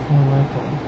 Não é bom.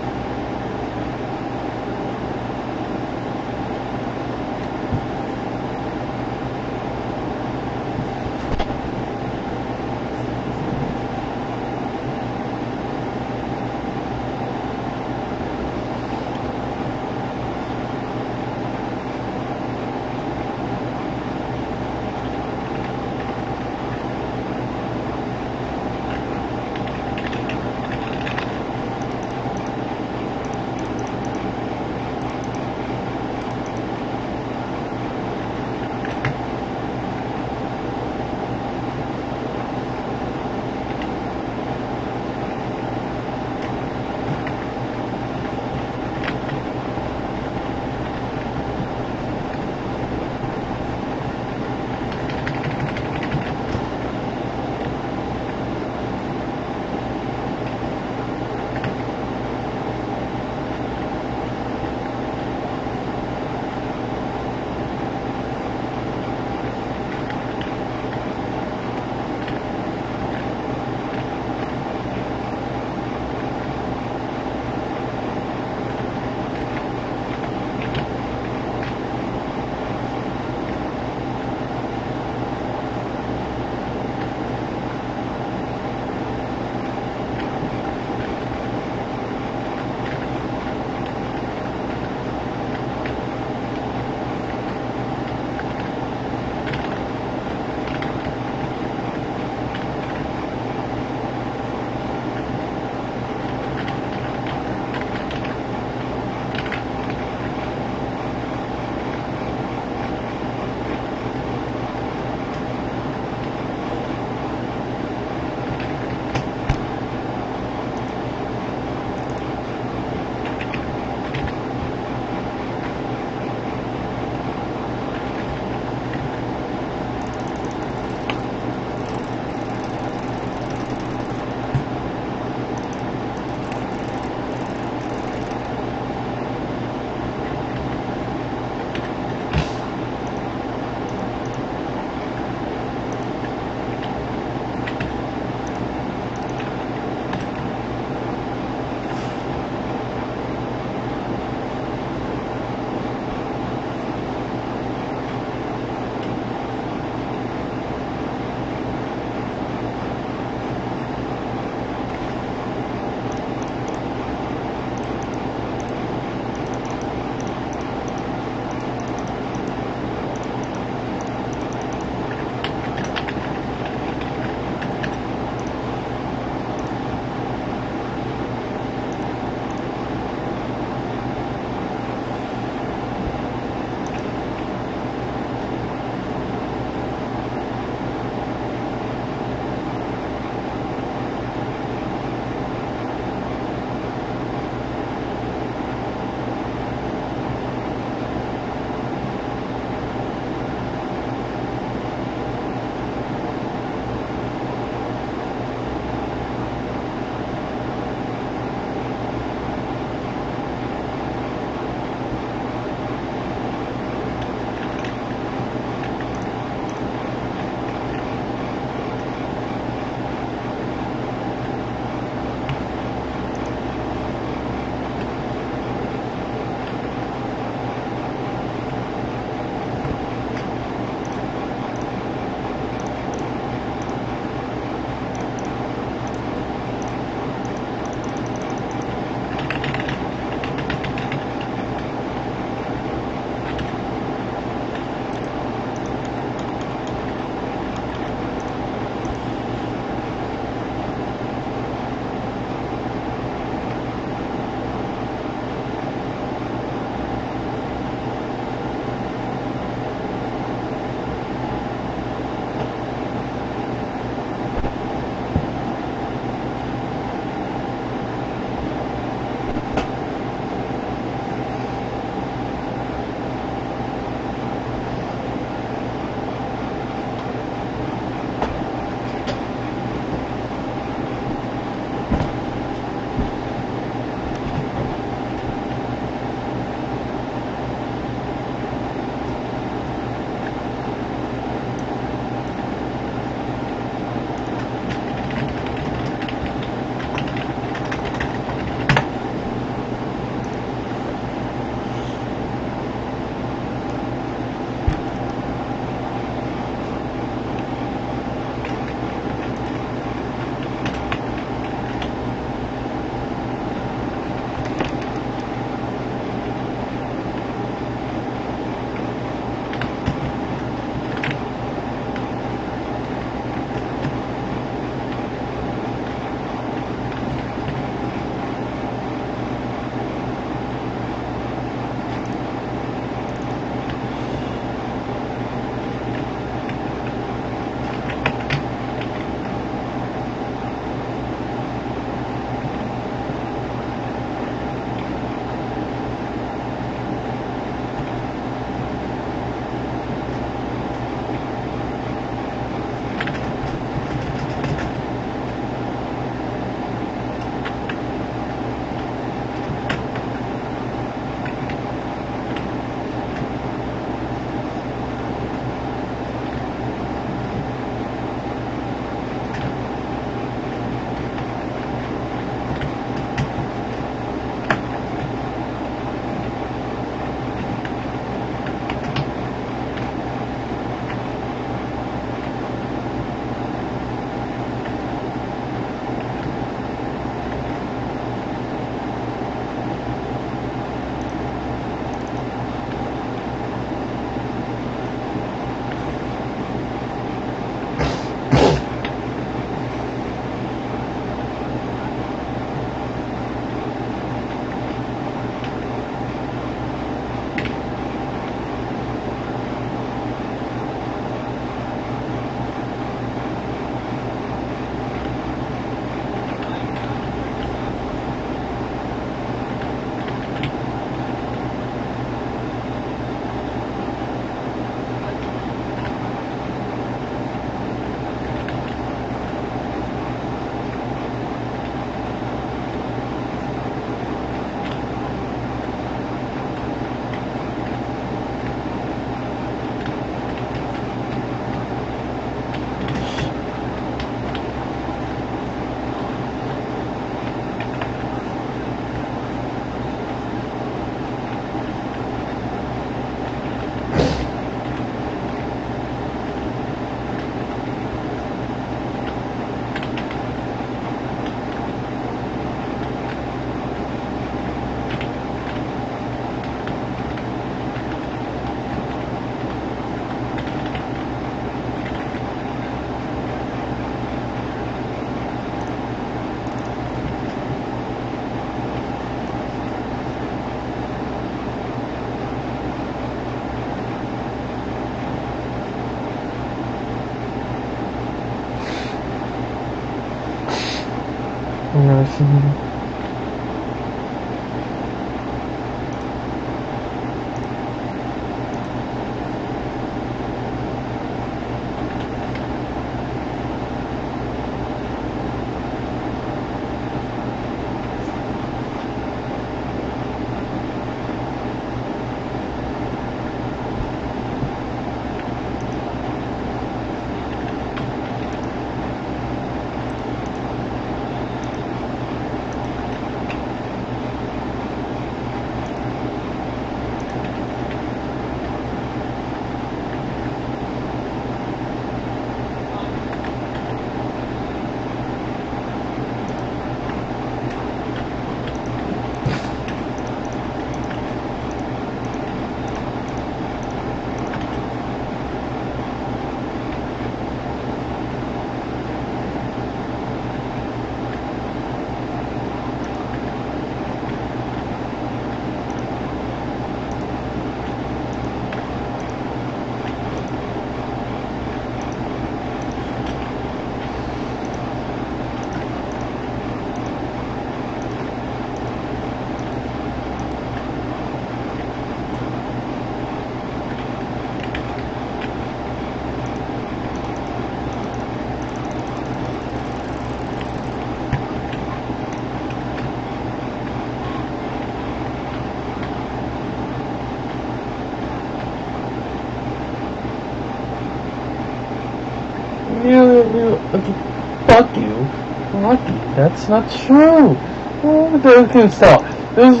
Fuck you. Fuck you. That's not true. Oh, the can stop. There's a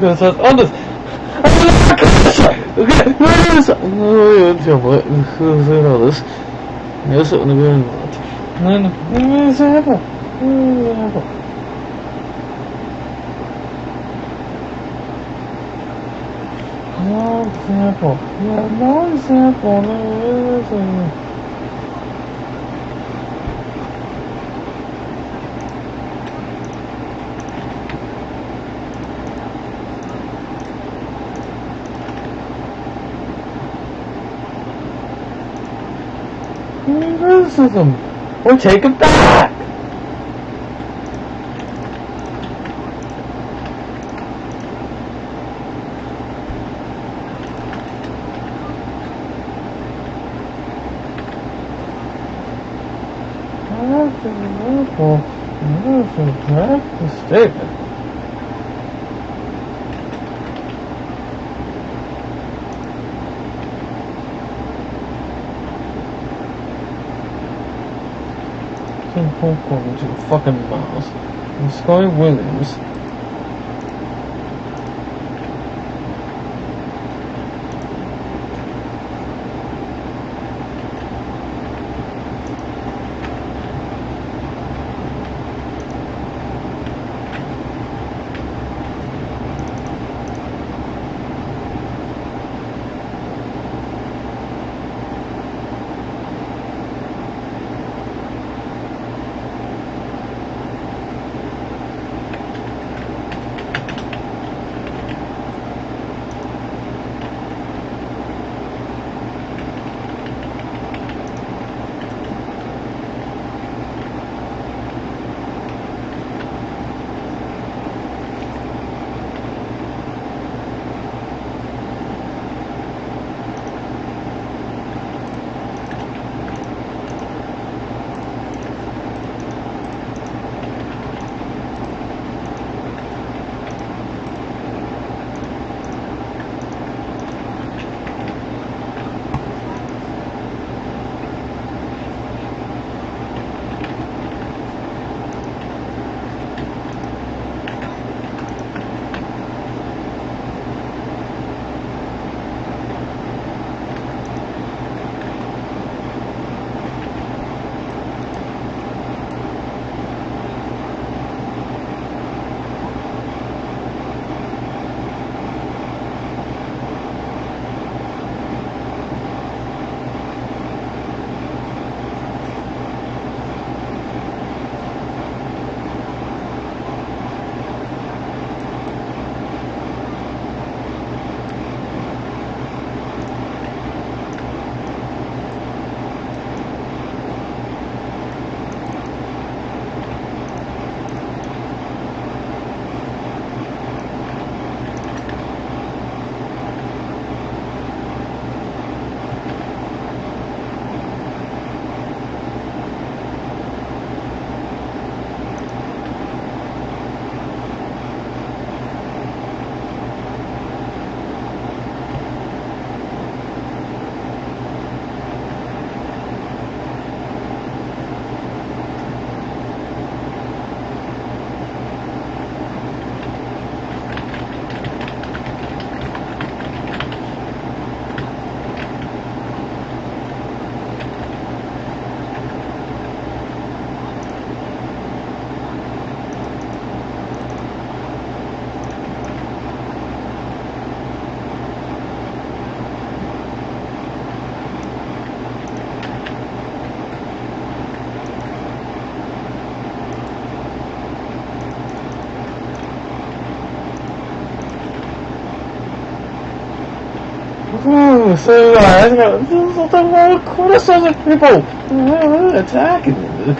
that says on this. Okay, where's this? Yes, I'm going to where's the apple? Where's the apple? No example. Yeah, no example. No example. Criticism, or take it back. That's an example. That's an exact statement. Popcorn into the fucking mouth. And Sky Williams. So I got what are some of people attacking me?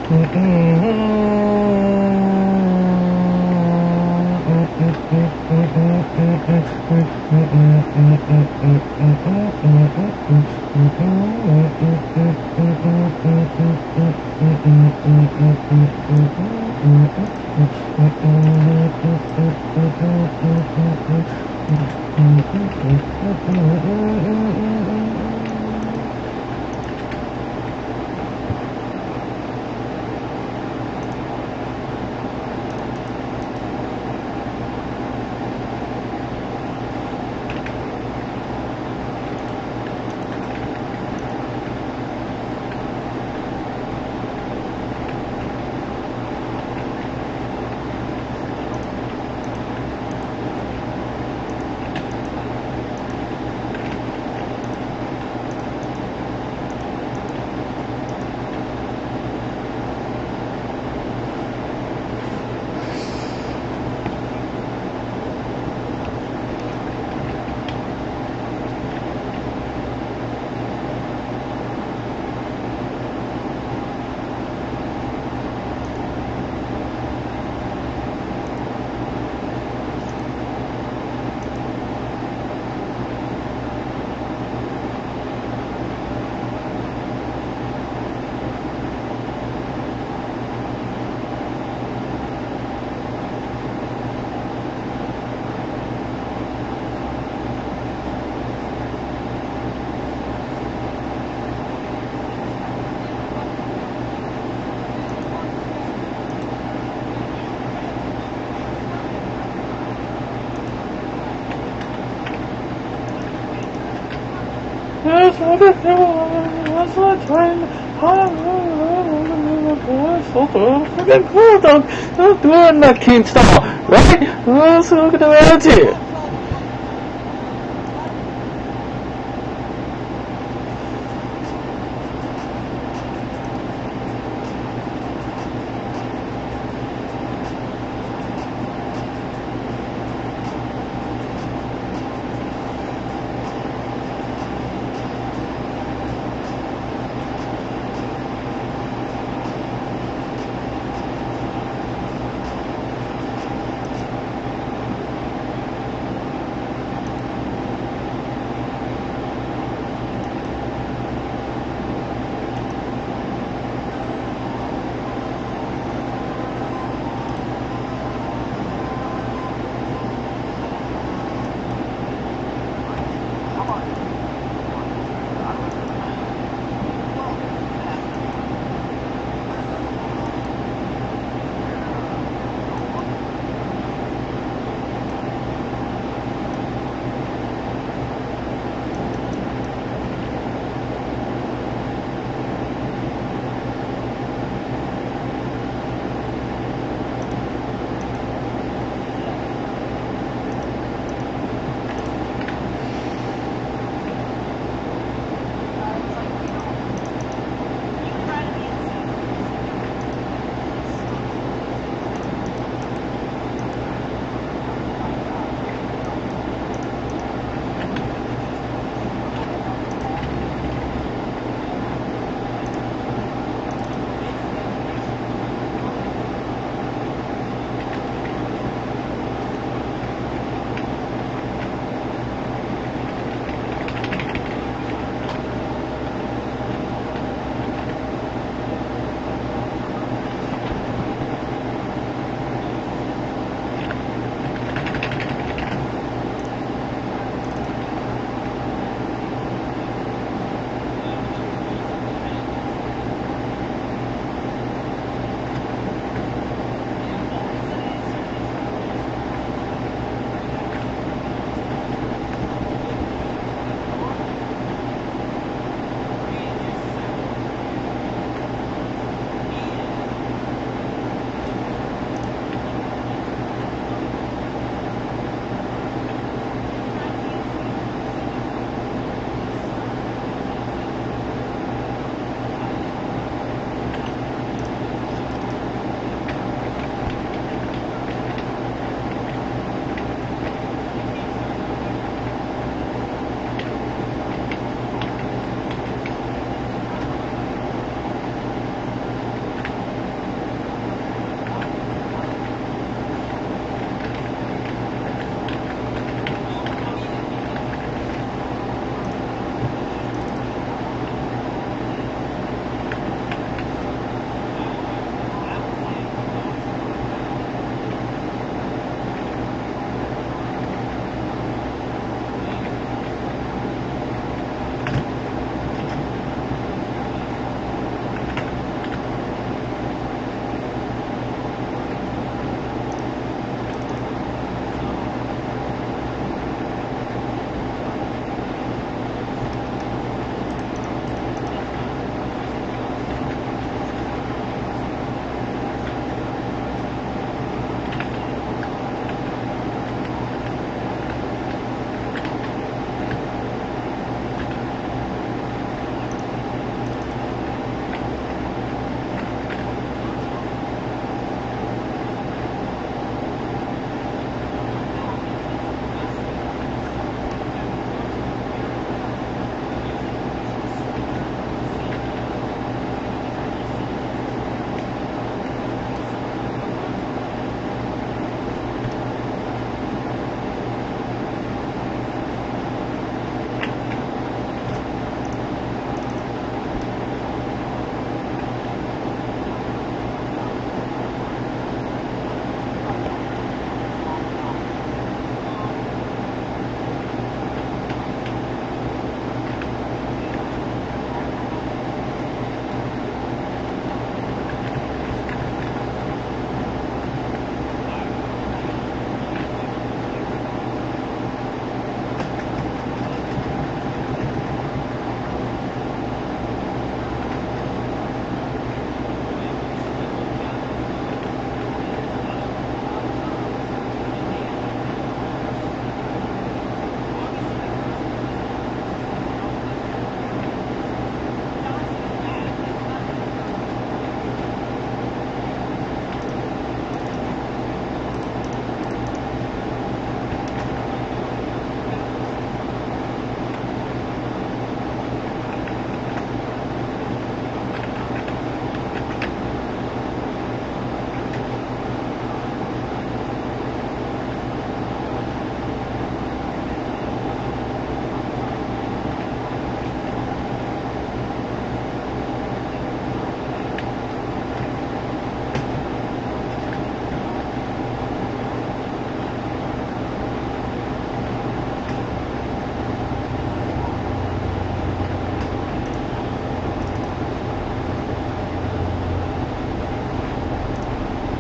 That's what it is. That's not trying. Freaking cool, don't do it in that king style, right? Let's look at the attitude.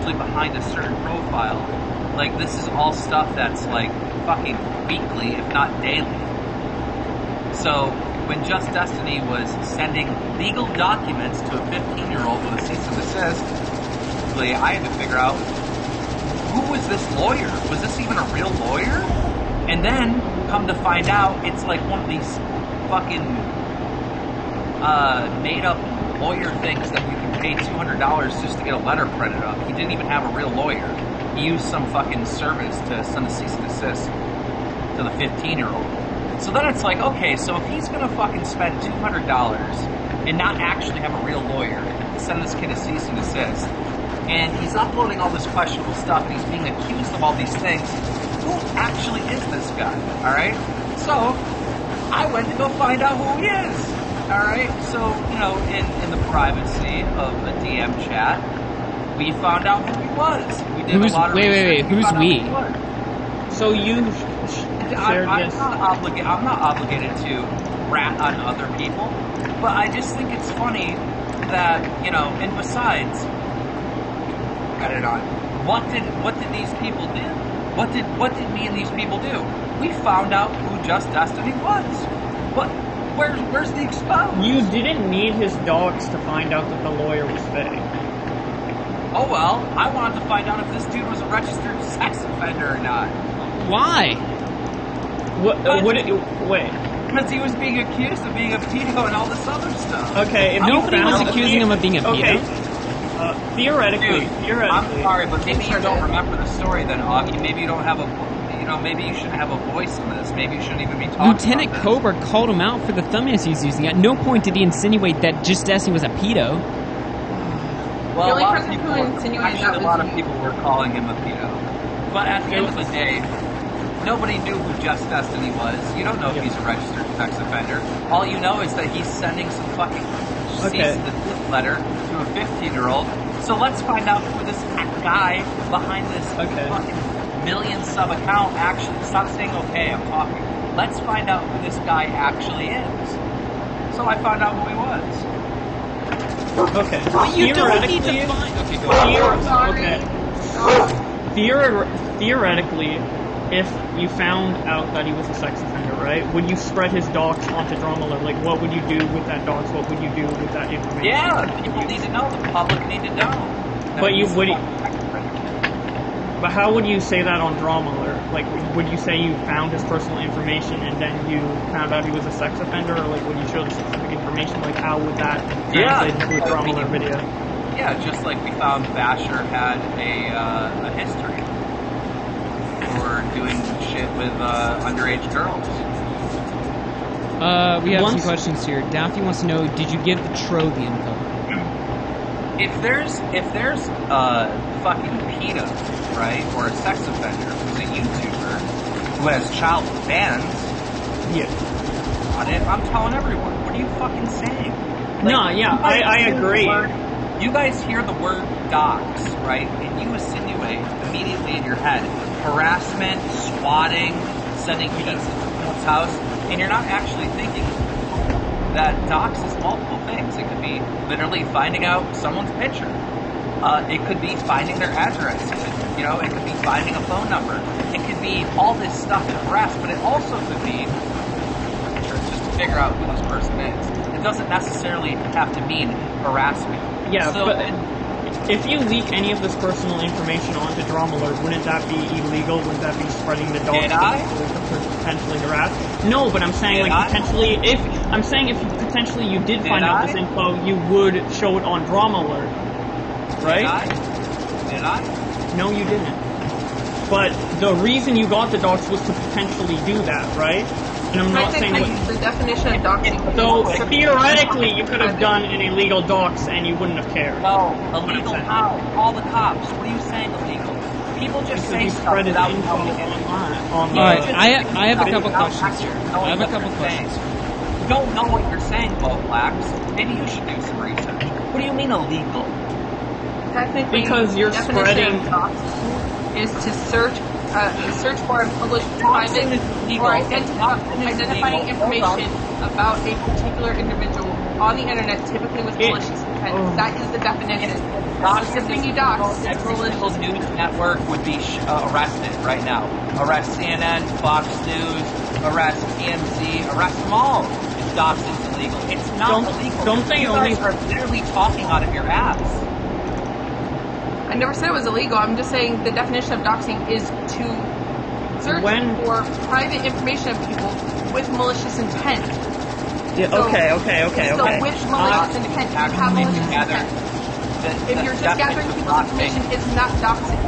actually behind a certain profile. Like, this is all stuff that's, like, fucking weekly, if not daily. So, when Just Destiny was sending legal documents to a 15-year-old with a cease and desist, I had to figure out, who was this lawyer? Was this even a real lawyer? And then, come to find out, it's like one of these fucking made-up lawyer things that you can pay $200 just to get a letter printed up. He didn't even have a real lawyer. He used some fucking service to send a cease and desist to the 15-year-old. So then it's like, okay, so if he's gonna fucking spend $200 and not actually have a real lawyer to send this kid a cease and desist, and he's uploading all this questionable stuff, and he's being accused of all these things, who actually is this guy? Alright? So, I went to go find out who he is. Alright? So, you know, in the privacy of a DM chat, we found out who he was. We did a lot of wait, who's we? So you I'm not obligated to rat on other people, but I just think it's funny that, you know, and besides, got it on. What did these people do? What did me and these people do? We found out who Just Destiny was. Where's the exposed? You didn't need his docs to find out that the lawyer was fake. Oh well, I wanted to find out if this dude was a registered sex offender or not. Why? Wait. Because he was being accused of being a pedo and all this other stuff. Okay, if nobody was accusing him of being a pedo. Okay. Theoretically. I'm sorry, but maybe you don't remember the story then, Augie. Maybe you don't have maybe you shouldn't have a voice in this. Maybe you shouldn't even be talking Lieutenant about Cobra called him out for the thumbnails he's using. At no point did he insinuate that Just Destiny was a pedo. Well, the only person who insinuated that was a lot of people were calling him a pedo. But at the end of the day, nobody knew who Just Destiny was. You don't know if he's a registered sex offender. All you know is that he's sending some fucking cease and desist letter to a 15-year-old. So let's find out who this guy behind this fucking million sub account actually. Stop saying okay, I'm talking. Let's find out who this guy actually is. So I found out who he was. Okay. But you don't need to find. Okay, go ahead. Theoretically, if you found out that he was a sex offender, right? Would you spread his docs onto Dromler? Like, what would you do with that docs? What would you do with that information? Yeah, people need to know. The public need to know. But how would you say that on Dromler? Like, would you say you found his personal information and then you found out he was a sex offender, or like would you show the specific information? Like, how would that translate into a Dromler video? Yeah, just like we found Basher had a history for doing shit with underage girls. We have some questions here. Daffy wants to know: did you give the Tro the info? If there's a fucking pedo, right, or a sex offender who's a YouTuber who has child fans, on it, I'm telling everyone. What are you fucking saying? Like, I agree. You guys hear the word docs, right, and you insinuate immediately in your head harassment, swatting, sending keys to someone's house, and you're not actually thinking that docs is multiple things. It could be literally finding out someone's picture. It could be finding their address. It could be finding a phone number. It could be all this stuff to harass, but it also could be just to figure out who this person is. It doesn't necessarily have to mean harassment. Yeah, but if you leak any of this personal information onto Dromler, wouldn't that be illegal? Wouldn't that be spreading the dogs to potentially harass? No, but I'm saying if you did find out this info, you would show it on Dromler, right? Did I? No, you didn't. But the reason you got the docs was to potentially do that, right? And I'm not saying the definition of doxing. So theoretically, you could have done an illegal dox and you wouldn't have cared. No, illegal how? Call the cops. What are you saying illegal? People just say stuff without knowing it. Alright, I have a couple questions here. I have a couple questions. You don't know what you're saying, Bo Blacks. Maybe you should do some research. What do you mean illegal? Technically, because you're spreading is to search for and publish private or identifying information about a particular individual on the internet, typically with malicious intent. That is the definition. It's the thing you dox. It's Every single malicious. news network would be arrested right now. Arrest CNN, Fox News, arrest TMZ, arrest them all. If doxing's illegal. It's not illegal. Don't they you only... guys are literally talking out of your ass. I never said it was illegal. I'm just saying the definition of doxing is to search for private information of people with malicious intent. Yeah, So- okay. So with malicious intent, you have malicious intent. If you're just gathering people's information, it's not doxing.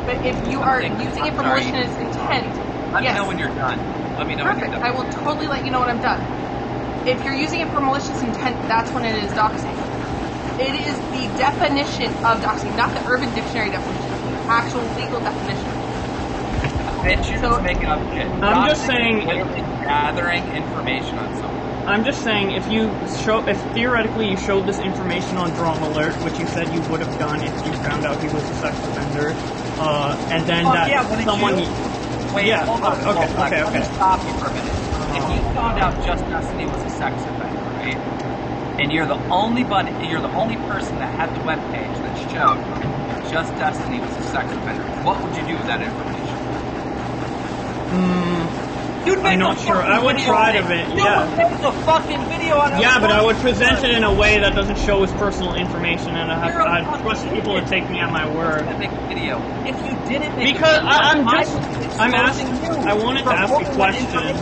But if you are using it for malicious intent, Let me yes. know when you're done. Let me know Perfect. when I you're done. will totally let you know when I'm done. If you're using it for malicious intent, that's when it is doxing. It is the definition of doxing, not the Urban Dictionary definition, the actual legal definition. Bitch, you're just making up shit. I'm just Doxing saying- is literally gathering information on someone. I'm just saying, if theoretically you showed this information on Drama Alert, which you said you would have done if you found out he was a sex offender, and then someone... Wait, Yeah, hold on. okay. Let me stop you for a minute. If you found out Just Destiny was a sex offender, right? And you're the only person that had the webpage that showed Just Destiny was a sex offender, what would you do with that information? I'm not sure. I would try to You yeah. would make a fucking video on it. Yeah, but I would present it in a way that doesn't show his personal information, and I'd trust people to take me at my word. Make a video. If you didn't make Because a video, I'm asking, I wanted to ask a question.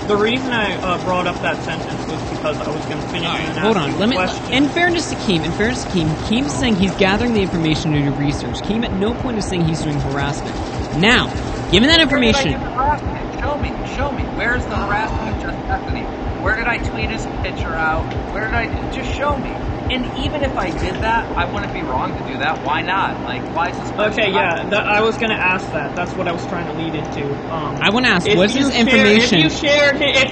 The reason I brought up that sentence was because I was going to finish and Hold ask on. you Let a me. question. In fairness to Keem's saying he's gathering the information to do research. Keem at no point is saying he's doing harassment. Now, given that information, Show me. Where's the harassment of Just Destiny? Where did I tweet his picture out? Where did I just show me? And even if I did that, I wouldn't be wrong to do that. Why not? Like, why is this? Okay, yeah, I was going to ask that. That's what I was trying to lead into. I want to ask, what's his information? If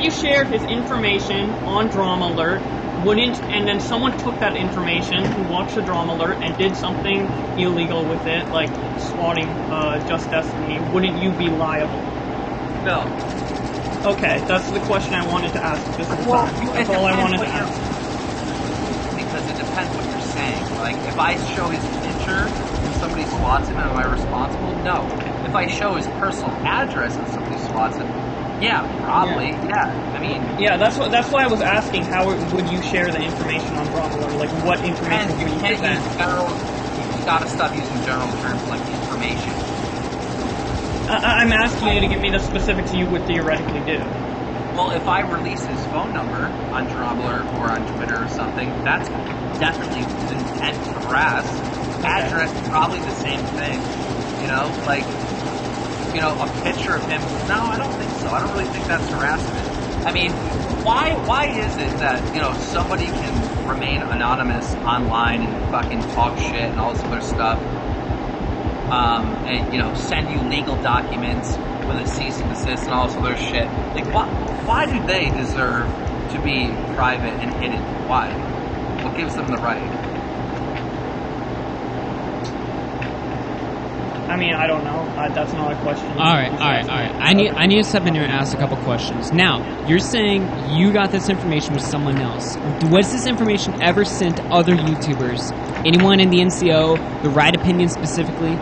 you shared his information on Drama Alert, and then someone took that information, who watched the Drama Alert, and did something illegal with it, like swatting Just Destiny, wouldn't you be liable? No. Okay, that's the question I wanted to ask this whole time. That's all I wanted to ask. Because it depends what you're saying. Like, if I show his picture and somebody swats him, am I responsible? No. If I show his personal address and somebody swats him, yeah, probably. Yeah. I mean, yeah, that's why I was asking. How would you share the information on Drama Alert? Like, what information would you present? You gotta stop using general terms like information. I'm asking you to give me the specifics you would theoretically do. Well, if I release his phone number on Drumler or on Twitter or something, that's definitely intent to harass. Address, probably the same thing. You know, like, a picture of him. No, I don't think so. I don't really think that's harassment. I mean, why is it that, somebody can remain anonymous online and fucking talk shit and all this other stuff, and, send you legal documents with a cease and desist and all this other shit? Like, why do they deserve to be private and hidden? Why? What gives them the right? I mean, I don't know. That's not a question. all right. I need to step in here and ask a couple questions. Now, you're saying you got this information with someone else. Was this information ever sent to other YouTubers? Anyone in the NCO, the Right Opinion specifically?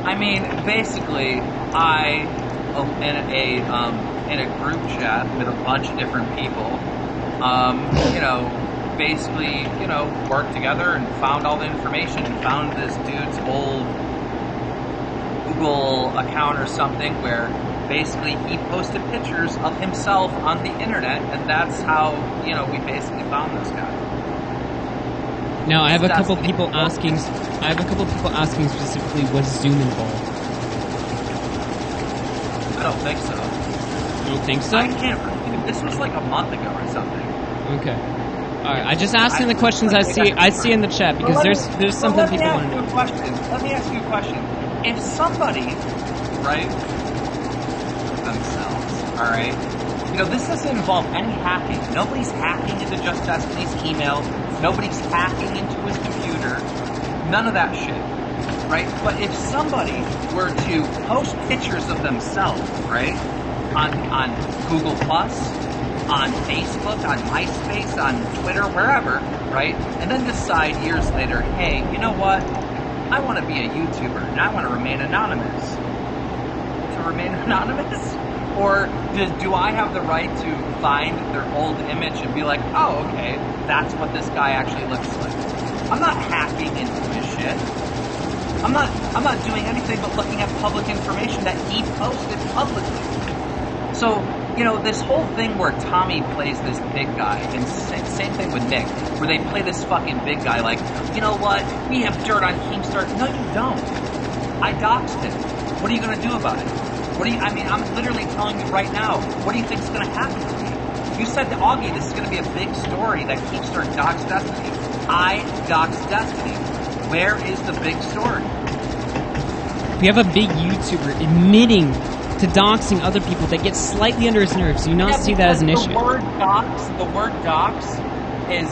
I mean, basically, in a group chat with a bunch of different people, basically, worked together and found all the information and found this dude's old Google account or something where basically he posted pictures of himself on the internet, and that's how, we basically found this guy. Now, I have a couple people asking specifically, was Zoom involved? I don't think so. You don't think so? I can't remember. This was like a month ago or something. Okay. All right. I just asking the questions I see in the chat because there's something people want to know. Let me ask you a question. If somebody, right, themselves, all right, this doesn't involve any hacking. Nobody's hacking into Just Destiny's email. Nobody's hacking into his computer. None of that shit, right? But if somebody were to post pictures of themselves, right, on Google Plus, on Facebook, on MySpace, on Twitter, wherever, right? And then decide years later, hey, you know what? I want to be a YouTuber and I want to remain anonymous. To remain anonymous? Or do I have the right to find their old image and be like, oh, okay, that's what this guy actually looks like. I'm not hacking into his shit. I'm not doing anything but looking at public information that he posted publicly. So, you know, this whole thing where Tommy plays this big guy, and same thing with Nick, where they play this fucking big guy like, you know what, we have dirt on Keemstar. No, you don't. I doxed him. What are you going to do about it? I'm literally telling you right now, what do you think is going to happen to me? You said to Augie, this is going to be a big story that Keemstar doxed Destiny. I doxed Destiny. Where is the big story? We have a big YouTuber admitting to doxing other people that gets slightly under his nerves. Do you not see that as an issue? The word dox is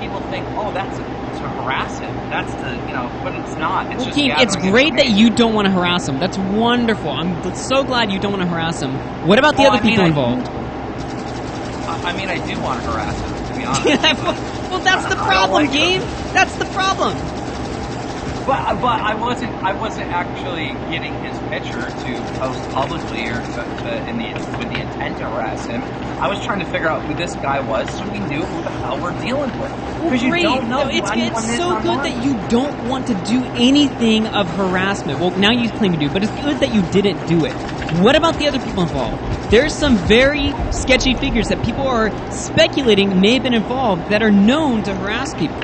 people think, oh, that's to harass him. That's to, you know, but it's not. It's just it's great that you don't want to harass him. That's wonderful. I'm so glad you don't want to harass him. What about the other people involved? I do want to harass him, to be honest. Well, that's the problem, Gabe. That's the problem. But I wasn't actually getting his picture to post publicly or with the intent to harass him. I was trying to figure out who this guy was so we knew who the hell we're dealing with. Because you don't know. It's so good that you don't want to do anything of harassment. Well, now you claim you do, but it's good that you didn't do it. What about the other people involved? There's some very sketchy figures that people are speculating may have been involved that are known to harass people.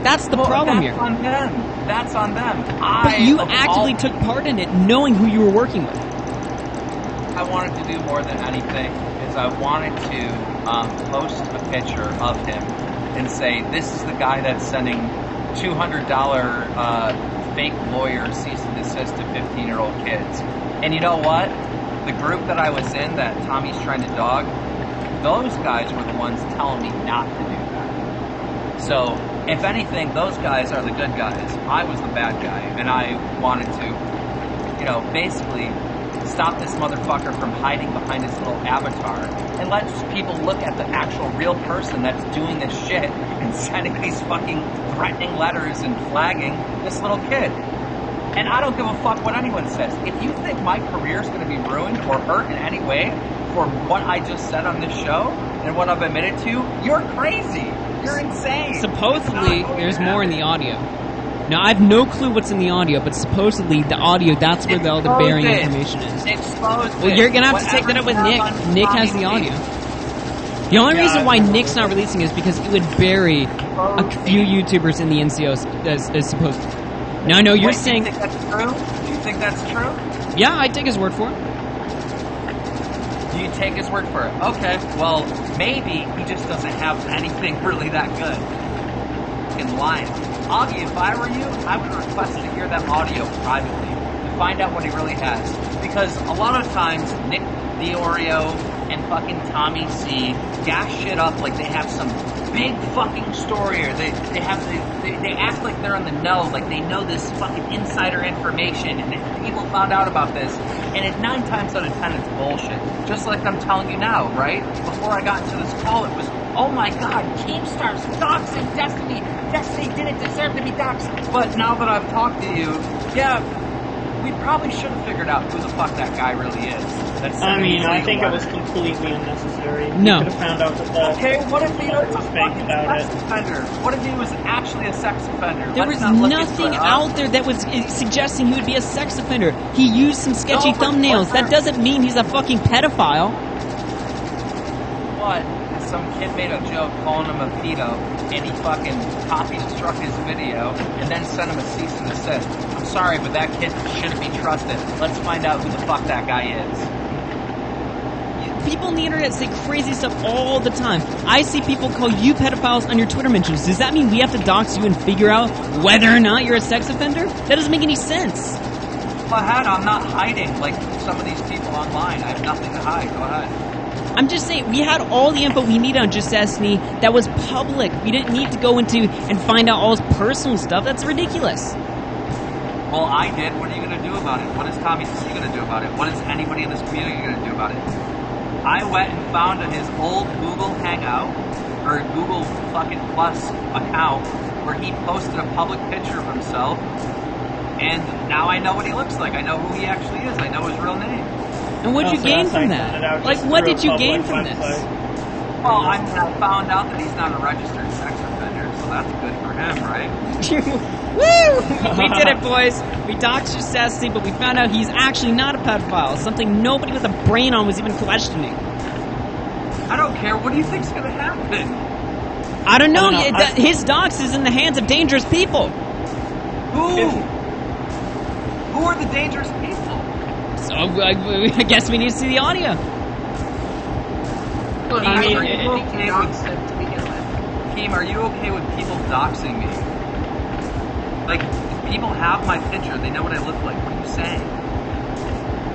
That's the problem here. That's on them. But you actively took part in it knowing who you were working with. I wanted to do more than anything is I wanted to post a picture of him and say, this is the guy that's sending $200 fake lawyer cease and desist to 15-year-old kids. And you know what? The group that I was in that Tommy's trying to dog, those guys were the ones telling me not to do that. So, if anything, those guys are the good guys. I was the bad guy, and I wanted to, you know, basically stop this motherfucker from hiding behind his little avatar and let people look at the actual real person that's doing this shit and sending these fucking threatening letters and flagging this little kid. And I don't give a fuck what anyone says. If you think my career is going to be ruined or hurt in any way for what I just said on this show and what I've admitted to, you're crazy. You're insane. Supposedly, there's more in the audio. Now, I have no clue what's in the audio, but supposedly the audio, that's where all the bearing information is. Well, you're going to have to take that up with Nick. Nick has the audio. The only reason why Nick's not releasing is because it would bury a few YouTubers in the NCO as supposed to. Now, I know you're saying... Do you think that's true? Do you think that's true? Yeah, I take his word for it. You take his word for it. Okay, well, maybe he just doesn't have anything really that good. In line. Augie, if I were you, I would request to hear that audio privately to find out what he really has. Because a lot of times, Nick the Oreo and fucking Tommy C gas shit up like they have some big fucking story, or they act like they're on the know, like they know this fucking insider information, and people found out about this, and it 9 times out of 10 it's bullshit. Just like I'm telling you now, right? Before I got into this call, it was, oh my god, Keemstar's doxing Destiny. Destiny didn't deserve to be doxed. But now that I've talked to you, yeah, we probably should have figured out who the fuck that guy really is. I think it was completely unnecessary. No. You could have found out that okay, what if he was a fake about sex offender? What if he was actually a sex offender? There was nothing out there that was suggesting he would be a sex offender. He used some sketchy thumbnails. That doesn't mean he's a fucking pedophile. What? Some kid made a joke calling him a pedo, and he fucking copied and struck his video, and then sent him a cease and desist. I'm sorry, but that kid shouldn't be trusted. Let's find out who the fuck that guy is. People on the internet say crazy stuff all the time. I see people call you pedophiles on your Twitter mentions. Does that mean we have to dox you and figure out whether or not you're a sex offender? That doesn't make any sense. Go ahead, I'm not hiding like some of these people online. I have nothing to hide. Go ahead. I'm just saying, we had all the info we needed on Just Destiny that was public. We didn't need to go into and find out all his personal stuff. That's ridiculous. Well, I did. What are you going to do about it? What is Tommy C going to do about it? What is anybody in this community going to do about it? I went and found his old Google Hangout or Google fucking Plus account where he posted a public picture of himself, and now I know what he looks like. I know who he actually is. I know his real name. And what'd you So gain that's how from you found it out, that? Like, just what through did a you gain public from this? website. Well, I found out that he's not a registered sex offender, so that's good for him, right? Woo! We did it, boys. We doxed your Ceci, but we found out he's actually not a pedophile. Something nobody with a brain on was even questioning. I don't care. What do you think's gonna happen? I don't know. I don't know. His dox is in the hands of dangerous people. Who? Who are the dangerous people? So I guess we need to see the audio. Look, I mean, I it- think he doxed him to begin with. Keem, are you okay with people doxing me? Like, people have my picture. They know what I look like. What are you saying?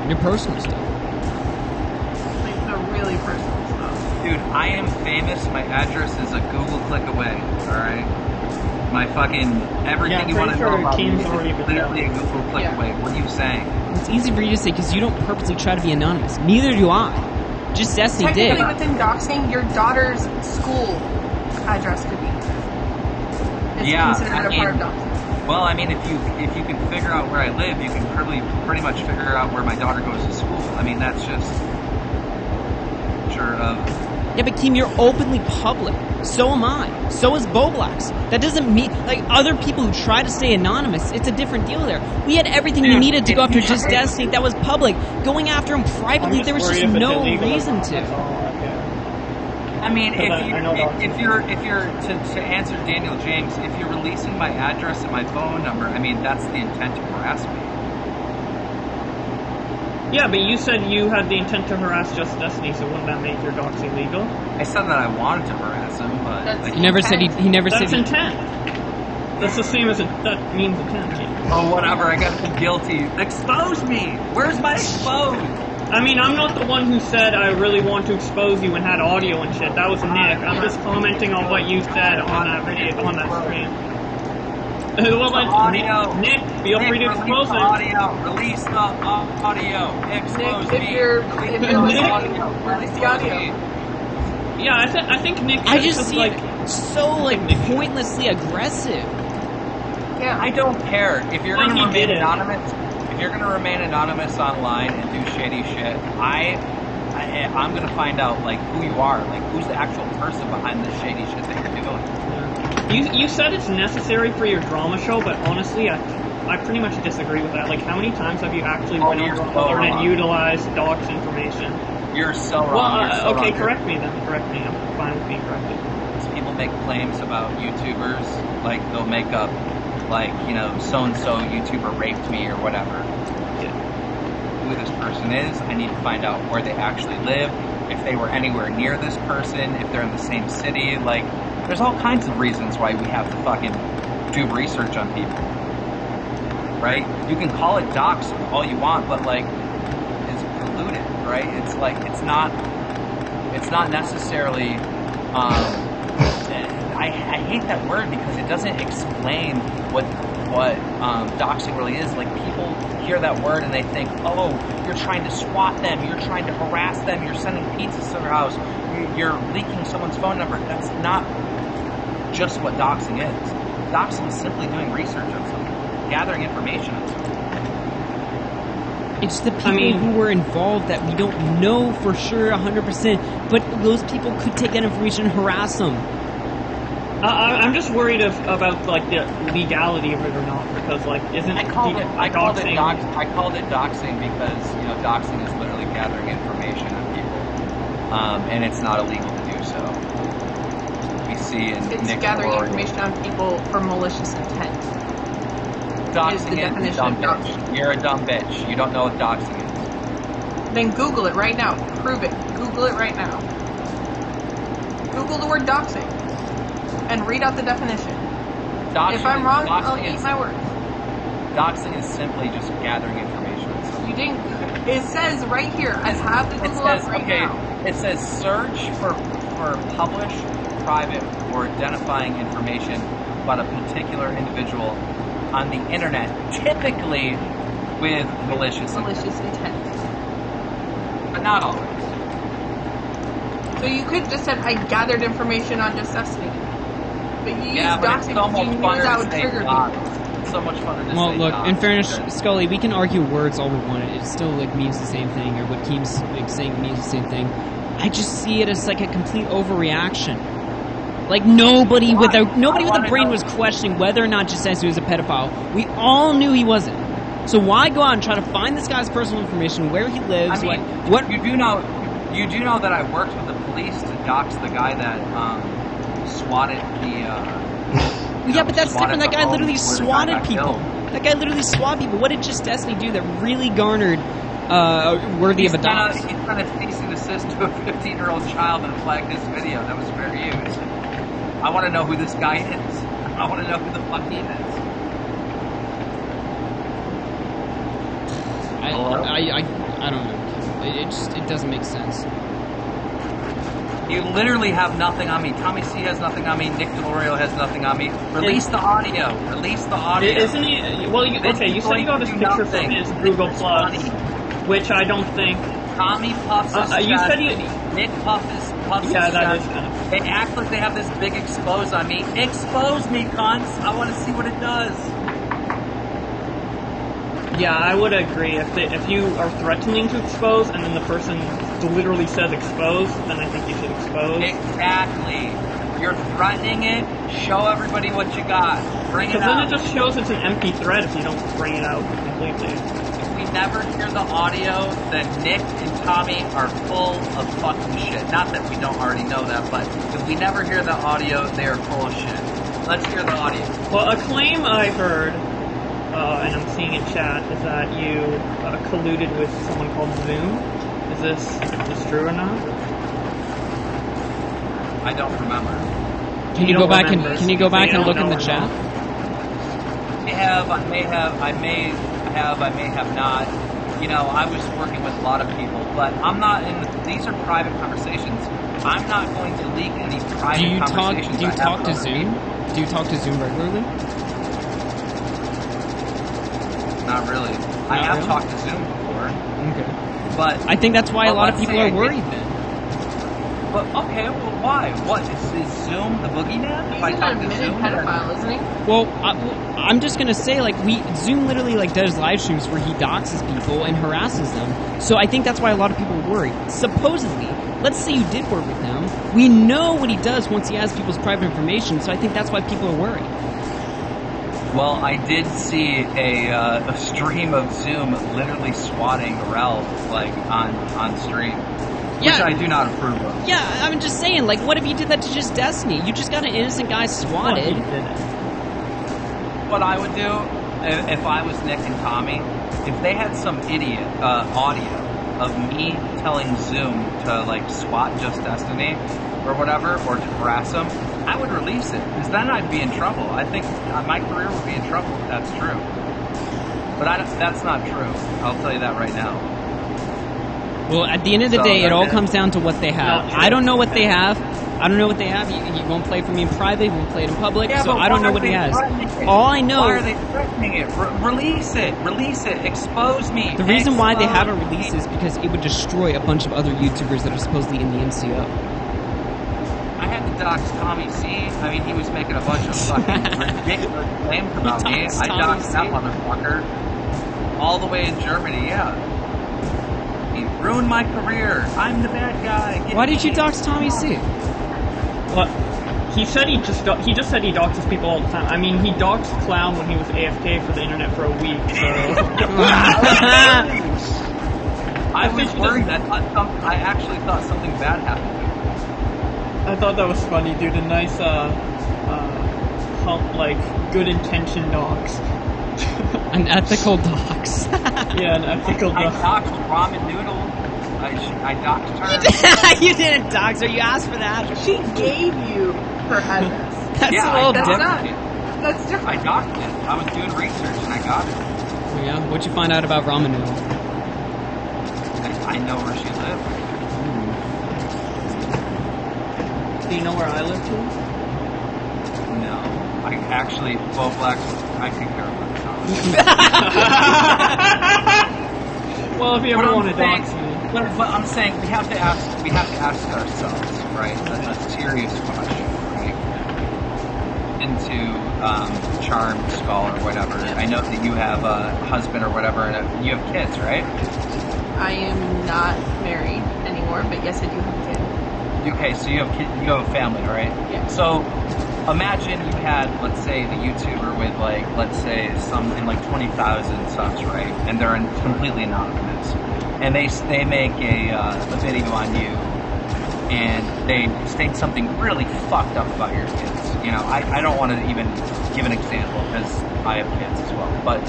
Your personal stuff. Like the really personal stuff. Dude, I am famous. My address is a Google click away. All right. My fucking everything Yeah, you want to pretty know sure about me Keem's is already been literally a done. Google click Yeah. away. What are you saying? It's easy for you to say because you don't purposely try to be anonymous. Neither do I. Just Ceci did. Technically, within doxing, your daughter's school address could be. It's Yeah, considered I a part of mean- doxing. Well, I mean, if you can figure out where I live, you can pretty much figure out where my daughter goes to school. I mean, that's just sure of. Yeah, but Keem, you're openly public. So am I. So is Boblax. That doesn't mean, like, other people who try to stay anonymous, it's a different deal there. We had everything we Dude, needed to go if after you Just try- Destiny that was public. Going after him I'm privately, there was worried just if it's no illegal or reason not, to. that's all. I mean, Because I know doxing. if you're to answer Daniel James, if you're releasing my address and my phone number, I mean, that's the intent to harass me. Yeah, but you said you had the intent to harass Just Destiny, so wouldn't that make your doxing legal? I said that I wanted to harass him, but That's- like, He never said he never That's said he, intent. That's the same as that means intent. oh whatever, I got guilty. Expose me. Where's my exposed? I mean, I'm not the one who said I really want to expose you and had audio and shit. That was Nick. I'm just commenting on what you said on that video, on that stream. Well, then, audio. Nick, feel free to Release expose the it. audio. Release the audio. Expose Nick, me. if you're Release listening, the audio. release the Expose audio. me. Yeah, I think Nick. I just just see like. it so, like, pointlessly aggressive. Yeah. I don't care if you're Well, going to he remain did it. anonymous. If you're going to remain anonymous online and do shady shit, I'm going to find out like who you are, like who's the actual person behind the shady shit that you're doing. You said it's necessary for your drama show, but honestly, I pretty much disagree with that. Like, how many times have you actually went on you're Drama so Alert and wrong. utilized docs information? You're so wrong. Well, You're so okay, wrong. correct me then. Correct me. I'm fine with being corrected. People make claims about YouTubers, like they'll make up, like, you know, so-and-so YouTuber raped me or whatever. Who this person is, I need to find out where they actually live, if they were anywhere near this person, if they're in the same city. Like, there's all kinds of reasons why we have to fucking do research on people, right? You can call it docs all you want, but like, it's polluted, right? It's like, it's not necessarily, I hate that word because it doesn't explain what doxing really is. Like, people hear that word and they think, oh, you're trying to swat them, you're trying to harass them, you're sending pizzas to their house, you're leaking someone's phone number. That's not just what doxing is. Doxing is simply doing research on someone, gathering information on someone. It's the people who were involved that we don't know for sure 100%, but those people could take that information and harass them. I'm just worried about like the legality of it or not, because like isn't I called it doxing? doxing because, you know, doxing is literally gathering information on people, and it's not illegal to do so. We see in It's Nick's gathering story, information on people for malicious intent. doxing is the is a definition dumb of bitch. doxing. You're a dumb bitch. You don't know what doxing is. Then Google it right now. Prove it. Google it right now. Google the word doxing and read out the definition. Doxing, If I'm wrong, I'll doxing eat is, my words. doxing is simply just gathering information on someone. You didn't. It says right here. I have the It Google up says, right okay, now. it says search for publish, private, or identifying information about a particular individual on the internet, typically with malicious intent. Malicious intent. But not always. So you could just said, I gathered information on just Destiny. But you Yeah, used but it's doxing so because you much knew that funner would to say trigger dox. people. It's so much funner to Well, say look, dox in fairness, because- Scully, we can argue words all we want. It still like means the same thing, or what Keem's like, saying means the same thing. I just see it as like a complete overreaction. Like nobody with a brain was questioning whether or not Justescu was a pedophile. We all knew he wasn't. So why go out and try to find this guy's personal information, where he lives, I mean, what? You do know that I worked with the police to dox the guy that swatted the. Yeah, but that's different. That guy literally swatted people. Killed. That guy literally swatted people. What did Just Destiny do that really garnered worthy of a dox? He's trying to cease and desist to a 15-year-old child and flagged his video that was fair use. I want to know who this guy is. I want to know who the fuck he is. I don't know. It doesn't make sense. You literally have nothing on me. Tommy C has nothing on me. Nick DeLoreal has nothing on me. Release the audio. Release the audio. Isn't he? Well, you said you got his picture from his Google Plus, which I don't think. Tommy puffs his you chest. said you. Nick puffs his Yeah, that chest. is kind of. They act like they have this big expose on me. Expose me, cunts. I want to see what it does. Yeah, I would agree. If you are threatening to expose, and then the person literally says expose, then I think you should expose. Exactly. You're threatening it. Show everybody what you got. Bring it Because then out. it just shows it's an empty thread if you don't bring it out completely. If we never hear the audio, then Nick and Tommy are full of fucking shit. Not that we don't already know that, but if we never hear the audio, they are full of shit. Let's hear the audio. Well, a claim I heard, and I'm seeing in chat, is that you colluded with someone called Zoom. Is this true or not? I don't remember. Can you go back and look in the chat? I may have not. You know, I was working with a lot of people, but I'm not in. These are private conversations. I'm not going to leak any private conversations. Do you talk to Zoom? Do you talk to Zoom regularly? Not really. I have talked to Zoom before. Okay. But I think that's why a lot of people are worried then. But okay, well, why? What is Zoom the boogeyman? He's If I an talk to admitted Zoom, pedophile, isn't he? Well, I'm just gonna say, like, Zoom literally like does live streams where he doxes people and harasses them. So I think that's why a lot of people are worried. Supposedly, let's say you did work with him. We know what he does once he has people's private information. So I think that's why people are worried. well, I did see a stream of Zoom literally swatting Ralph like on stream, which Yeah. I do not approve of. Yeah, I'm just saying, like, what if you did that to Just Destiny? You just got an innocent guy swatted. What I would do if I was Nick and Tommy, if they had some idiot audio of me telling Zoom to like swat Just Destiny or whatever, or to harass him, I would release it, because then I'd be in trouble. I think my career would be in trouble if that's true. But that's not true. I'll tell you that right now. Well, at the end of the day, it all comes down to what they have. I don't know what they have. You won't play for me in private. You won't play it in public. Yeah, so but I don't why know are what he they has. threatening it? All I know. Why are they threatening it? Release it. Release it. Expose me. The reason why they haven't Expose released me. it is because it would destroy a bunch of other YouTubers that are supposedly in the MCO. I had to dox Tommy C. I mean, he was making a bunch of fucking ridiculous claims about me. doxed I Tommy doxed that C. motherfucker all the way in Germany. Yeah, he ruined my career. I'm the bad guy. Get Why did you me. dox Tommy C? Well, he said he just said he doxes people all the time. I mean, he doxed Clown when he was AFK for the internet for a week. So I was worried that I actually thought something bad happened. I thought that was funny, dude. A nice good intention dox. An ethical dox. Yeah, an ethical I dox. doxed Ramen Noodle. I doxed her. You didn't dox her. You asked for that. She gave you her address. That's Yeah, a little That's different. not. That's different. I doxed it. I was doing research and I got it. Oh, yeah. What'd you find out about ramen noodle? I know where she lived. Do you know where I live too? No. I actually, well, Blacks, I could care less. Well, if you What ever I'm want to saying- dox me. But I'm saying we have to ask ourselves, right? A serious question, right? Into charm, skull, or whatever. I know that you have a husband or whatever, and you have kids, right? I am not married anymore, but yes, I do have a kid. Okay, so you have a family, right? Yeah. So imagine you had, let's say, the YouTuber with like, let's say, something like 20,000 subs, right? And they're completely anonymous, and they make a video on you, and they state something really fucked up about your kids. You know, I don't want to even give an example because I have kids as well, but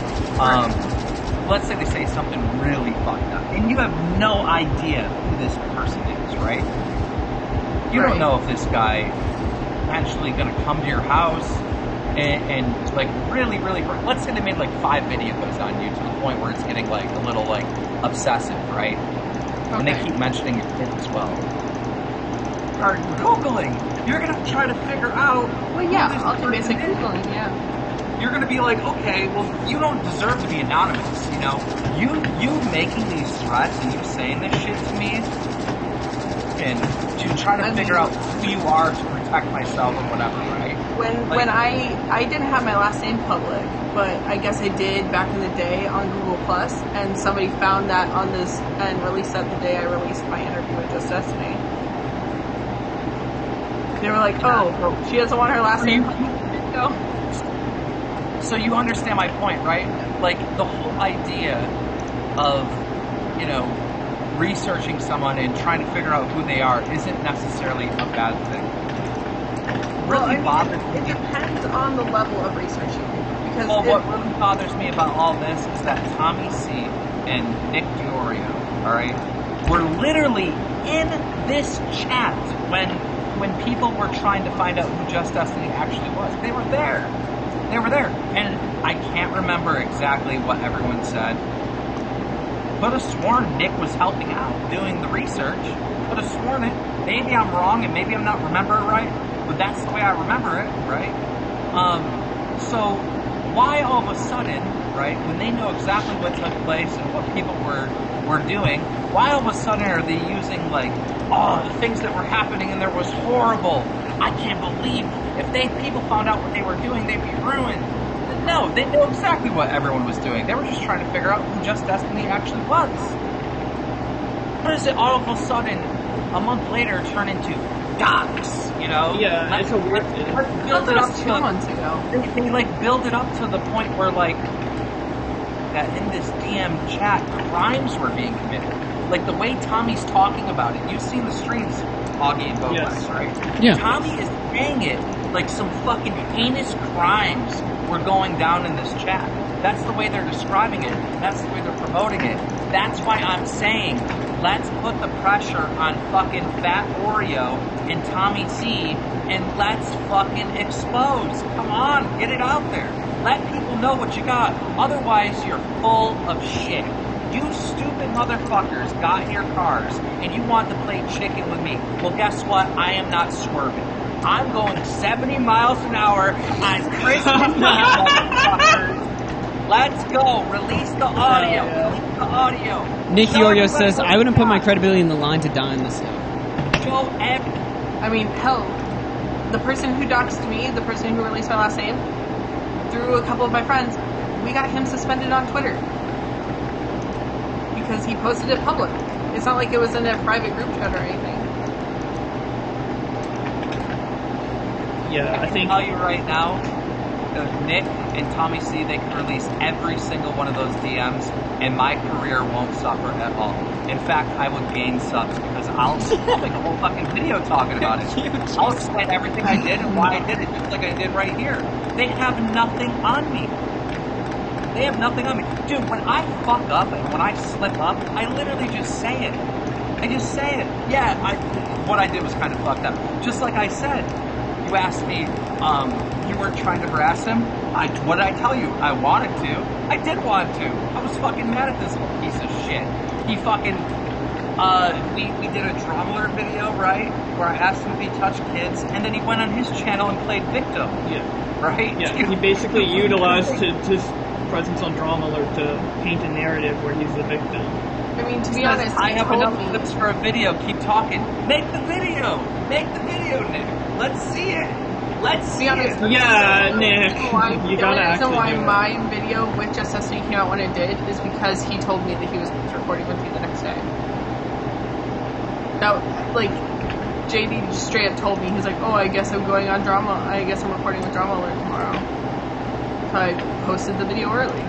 let's say they say something really fucked up, and you have no idea who this person is, right? You don't know if this guy actually going to come to your house and like really, really, let's say they made like 5 videos on you to the point where it's getting like a little like obsessive, right? Okay. And they keep mentioning your kids as well. Or Googling. You're going to try to figure out. Well, yeah, I'll do basic Googling, yeah. You're going to be like, okay, well, you don't deserve to be anonymous, you know? You making these threats and you saying this shit to me and to try to figure out who you are to protect myself or whatever, right? When I didn't have my last name public, but I guess I did back in the day on Google Plus, and somebody found that on this and released that the day I released my interview with Just Destiny. They were like, oh, she doesn't want her last name public. So you understand my point, right? Like the whole idea of, you know, researching someone and trying to figure out who they are isn't necessarily a bad thing. Really bothers me. It depends on the level of researching. Because what really bothers me about all this is that Tommy C and Nick Diorio, alright, were literally in this chat when people were trying to find out who Just Destiny actually was. They were there. They were there. And I can't remember exactly what everyone said. Could have sworn Nick was helping out, doing the research. Could have sworn it. Maybe I'm wrong and maybe I'm not remembering right, but that's the way I remember it, right? So why all of a sudden, right, when they know exactly what took place and what people were doing, why all of a sudden are they using like, oh, the things that were happening and there was horrible. I can't believe if people found out what they were doing, they'd be ruined. No, they knew exactly what everyone was doing. They were just trying to figure out who Just Destiny actually was. What does it all of a sudden, a month later, turn into docs, you know? Yeah, it's a weird thing. Let's build it up 2 months ago. They like build it up to the point where like, that in this DM chat, crimes were being committed. Like the way Tommy's talking about it. You've seen the streams, Augie and Bobax, right? Yeah. Tommy is saying it like some fucking heinous crimes were going down in this chat. That's the way they're describing it. That's the way they're promoting it. That's why I'm saying, let's put the pressure on fucking Fat Oreo and Tommy C, and let's fucking expose. Come on, get it out there. Let people know what you got. Otherwise, you're full of shit. You stupid motherfuckers got in your cars and you want to play chicken with me. Well, guess what? I am not swerving. I'm going 70 miles an hour on Christmas motherfuckers. Let's go. Release the audio. Release the audio. Nick Diorio says, I wouldn't put my credibility in the line to die in this stuff. I mean, hell, the person who doxed me, the person who released my last name, through a couple of my friends, we got him suspended on Twitter. Because he posted it public. It's not like it was in a private group chat or anything. Yeah, I think. I'll tell you right now, Nick and Tommy C, they can release every single one of those DMs, and my career won't suffer at all. In fact, I would gain subs because I'll make a whole fucking video talking about it. I'll explain everything I did and why I did it, just like I did right here. They have nothing on me. They have nothing on me. Dude, when I fuck up and when I slip up, I literally just say it. I just say it. Yeah, what I did was kind of fucked up. Just like I said, you asked me, you weren't trying to harass him? What did I tell you? I wanted to. I did want to. I was fucking mad at this little piece of shit. He fucking, we did a drama alert video, right? Where I asked him if he touched kids, and then he went on his channel and played victim. Yeah. Right? Yeah, he basically utilized to presence on Drama Alert to paint a narrative where he's the victim. I mean, to be honest, I he have told enough me. clips for a video. Keep talking. Make the video. Make the video, Nick. Let's see it. Let's To see be honest, it. Yeah, Nick, the you gotta only reason actually why do it. my video with Just Destiny came out when it did is because he told me that he was recording with me the next day. That, like, JD just straight up told me, he's like, oh, I guess I'm going on Drama, I guess I'm recording with Drama Alert tomorrow. So I posted the video early.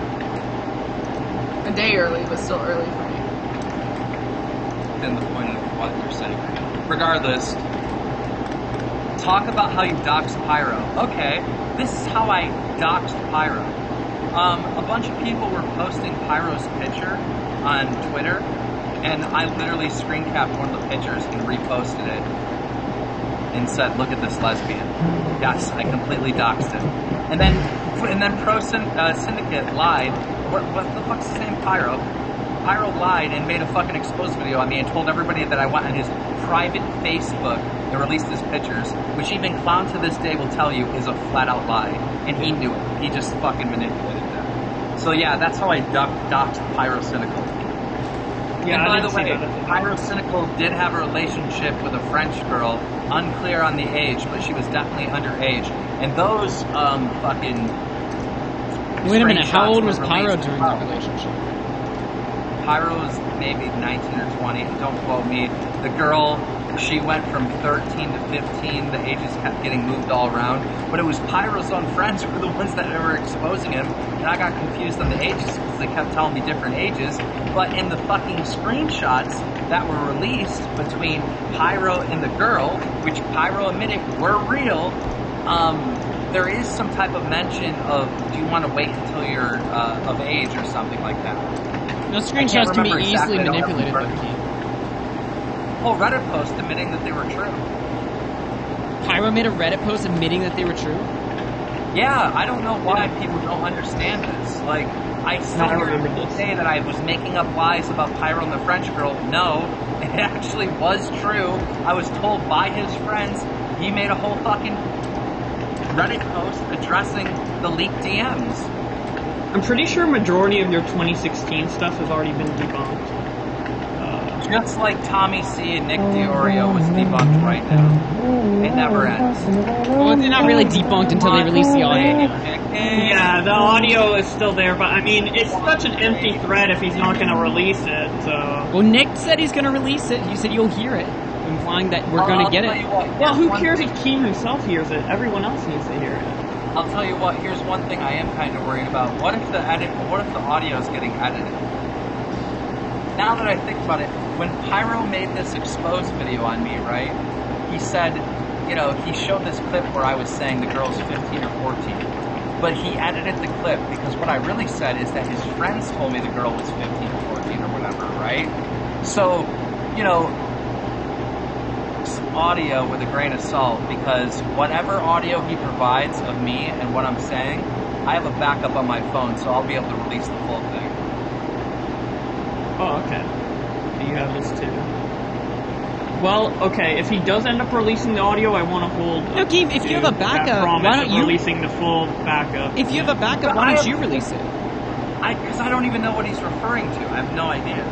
A day early, but still early for me. Then the point of what you're saying. Regardless, talk about how you doxed Pyro. Okay, this is how I doxed Pyro. A bunch of people were posting Pyro's picture on Twitter, and I literally screen capped one of the pictures and reposted it and said, "Look at this lesbian." Yes, I completely doxed him. And then Pro Syndicate lied. What the fuck's his name? Pyro. Pyro lied and made a fucking exposed video on me and told everybody that I went on his private Facebook and released his pictures, which even Clown to this day will tell you is a flat out lie. And he knew it. He just fucking manipulated them. So yeah, that's how I doxed Pyro Cynical. Yeah, And I by the didn't see way, that. Pyro Cynical did have a relationship with a French girl, unclear on the age, but she was definitely underage. And those fucking... Wait a minute, how old was screenshots were Pyro released during as that well. relationship? Pyro was maybe 19 or 20, don't quote me. The girl, she went from 13 to 15, the ages kept getting moved all around. But it was Pyro's own friends who were the ones that were exposing him, and I got confused on the ages because they kept telling me different ages. But in the fucking screenshots that were released between Pyro and the girl, which Pyro admitted were real, there is some type of mention of, do you want to wait until you're of age or something like that. No, screenshots can be remember exactly, easily I don't have manipulated, them though, in Keith. Whole Reddit post admitting that they were true. Pyro made a Reddit post admitting that they were true? Yeah, I don't know why people don't understand this. Like, I still I hear remember people this. say that I was making up lies about Pyro and the French girl. No, it actually was true. I was told by his friends he made a whole fucking Reddit post addressing the leaked DMs. I'm pretty sure majority of your 2016 stuff has already been debunked. Just like Tommy C and Nick DiOrio was debunked right now. It never ends. Well, they're not really debunked until they release the audio. Yeah, the audio is still there, but I mean, it's such an empty thread if he's not going to release it, so... Well, Nick said he's going to release it. He said you'll hear it, implying that we're going to get it. Well, who cares if Keem himself hears it? Everyone else needs to hear it. I'll tell you what, here's one thing I am kind of worried about. What if the audio is getting edited? Now that I think about it, when Pyro made this exposed video on me, right, he said, you know, he showed this clip where I was saying the girl's 15 or 14. But he edited the clip because what I really said is that his friends told me the girl was 15 or 14 or whatever, right? So, you know, audio with a grain of salt, because whatever audio he provides of me and what I'm saying, I have a backup on my phone, so I'll be able to release the full thing. Oh, okay. You have this too. Well, okay, if he does end up releasing the audio, I want to hold... No, Keem, if you have a backup, promise why don't of you... releasing the full backup. If you have a backup, why don't you release it? Because I don't even know what he's referring to. I have no idea.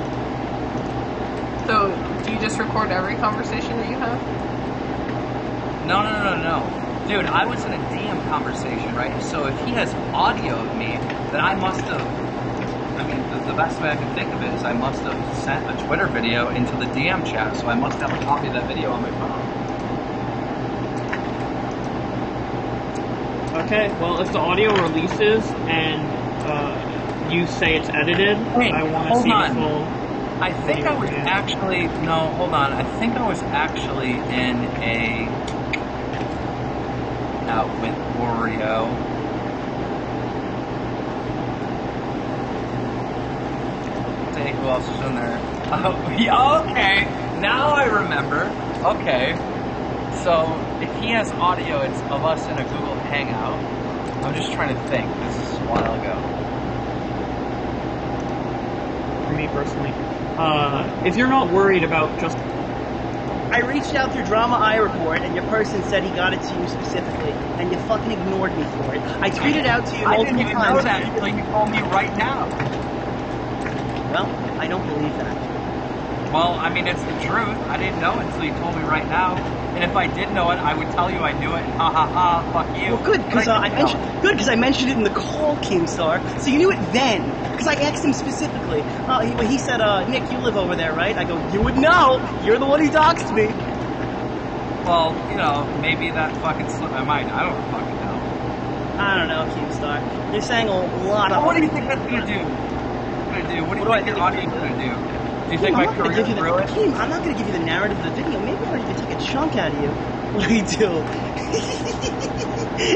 So, do you just record every conversation that you have? No. Dude, I was in a DM conversation, right? So if he has audio of me, then I must have... I mean, the best way I can think of it is I must have sent a Twitter video into the DM chat, so I must have a copy of that video on my phone. Okay, well, if the audio releases and you say it's edited, Wait, I want to hold see on. the full... I think I was actually... No, hold on. I think I was actually in a... Out with Wario. Say who else is in there. Oh, yeah, okay. Now I remember. Okay. So, if he has audio, it's of us in a Google Hangout. I'm just trying to think. This is a while ago. For me personally. If you're not worried about just... I reached out through Drama iReport, and your person said he got it to you specifically, and you fucking ignored me for it. I tweeted out to you I multiple didn't even times. know that until you told me right now. Well, I don't believe that. Well, I mean, it's the truth. I didn't know it until you told me right now. And if I did know it, I would tell you I knew it. And ha ha ha, fuck you. Well, good, because I mentioned it in the call, Keemstar, so you knew it then. Because I asked him specifically. He said, Nick, you live over there, right? I go, you would know. You're the one who doxed me. Well, you know, maybe that fucking slipped my mind. I don't fucking know. I don't know, Keemstar. You're saying a lot of... Well, what do you think that's gonna do? What do you think your audience is gonna do? Do you think my career's ruined? I'm not going to give you the narrative of the video. Maybe I'll even take a chunk out of you. What I do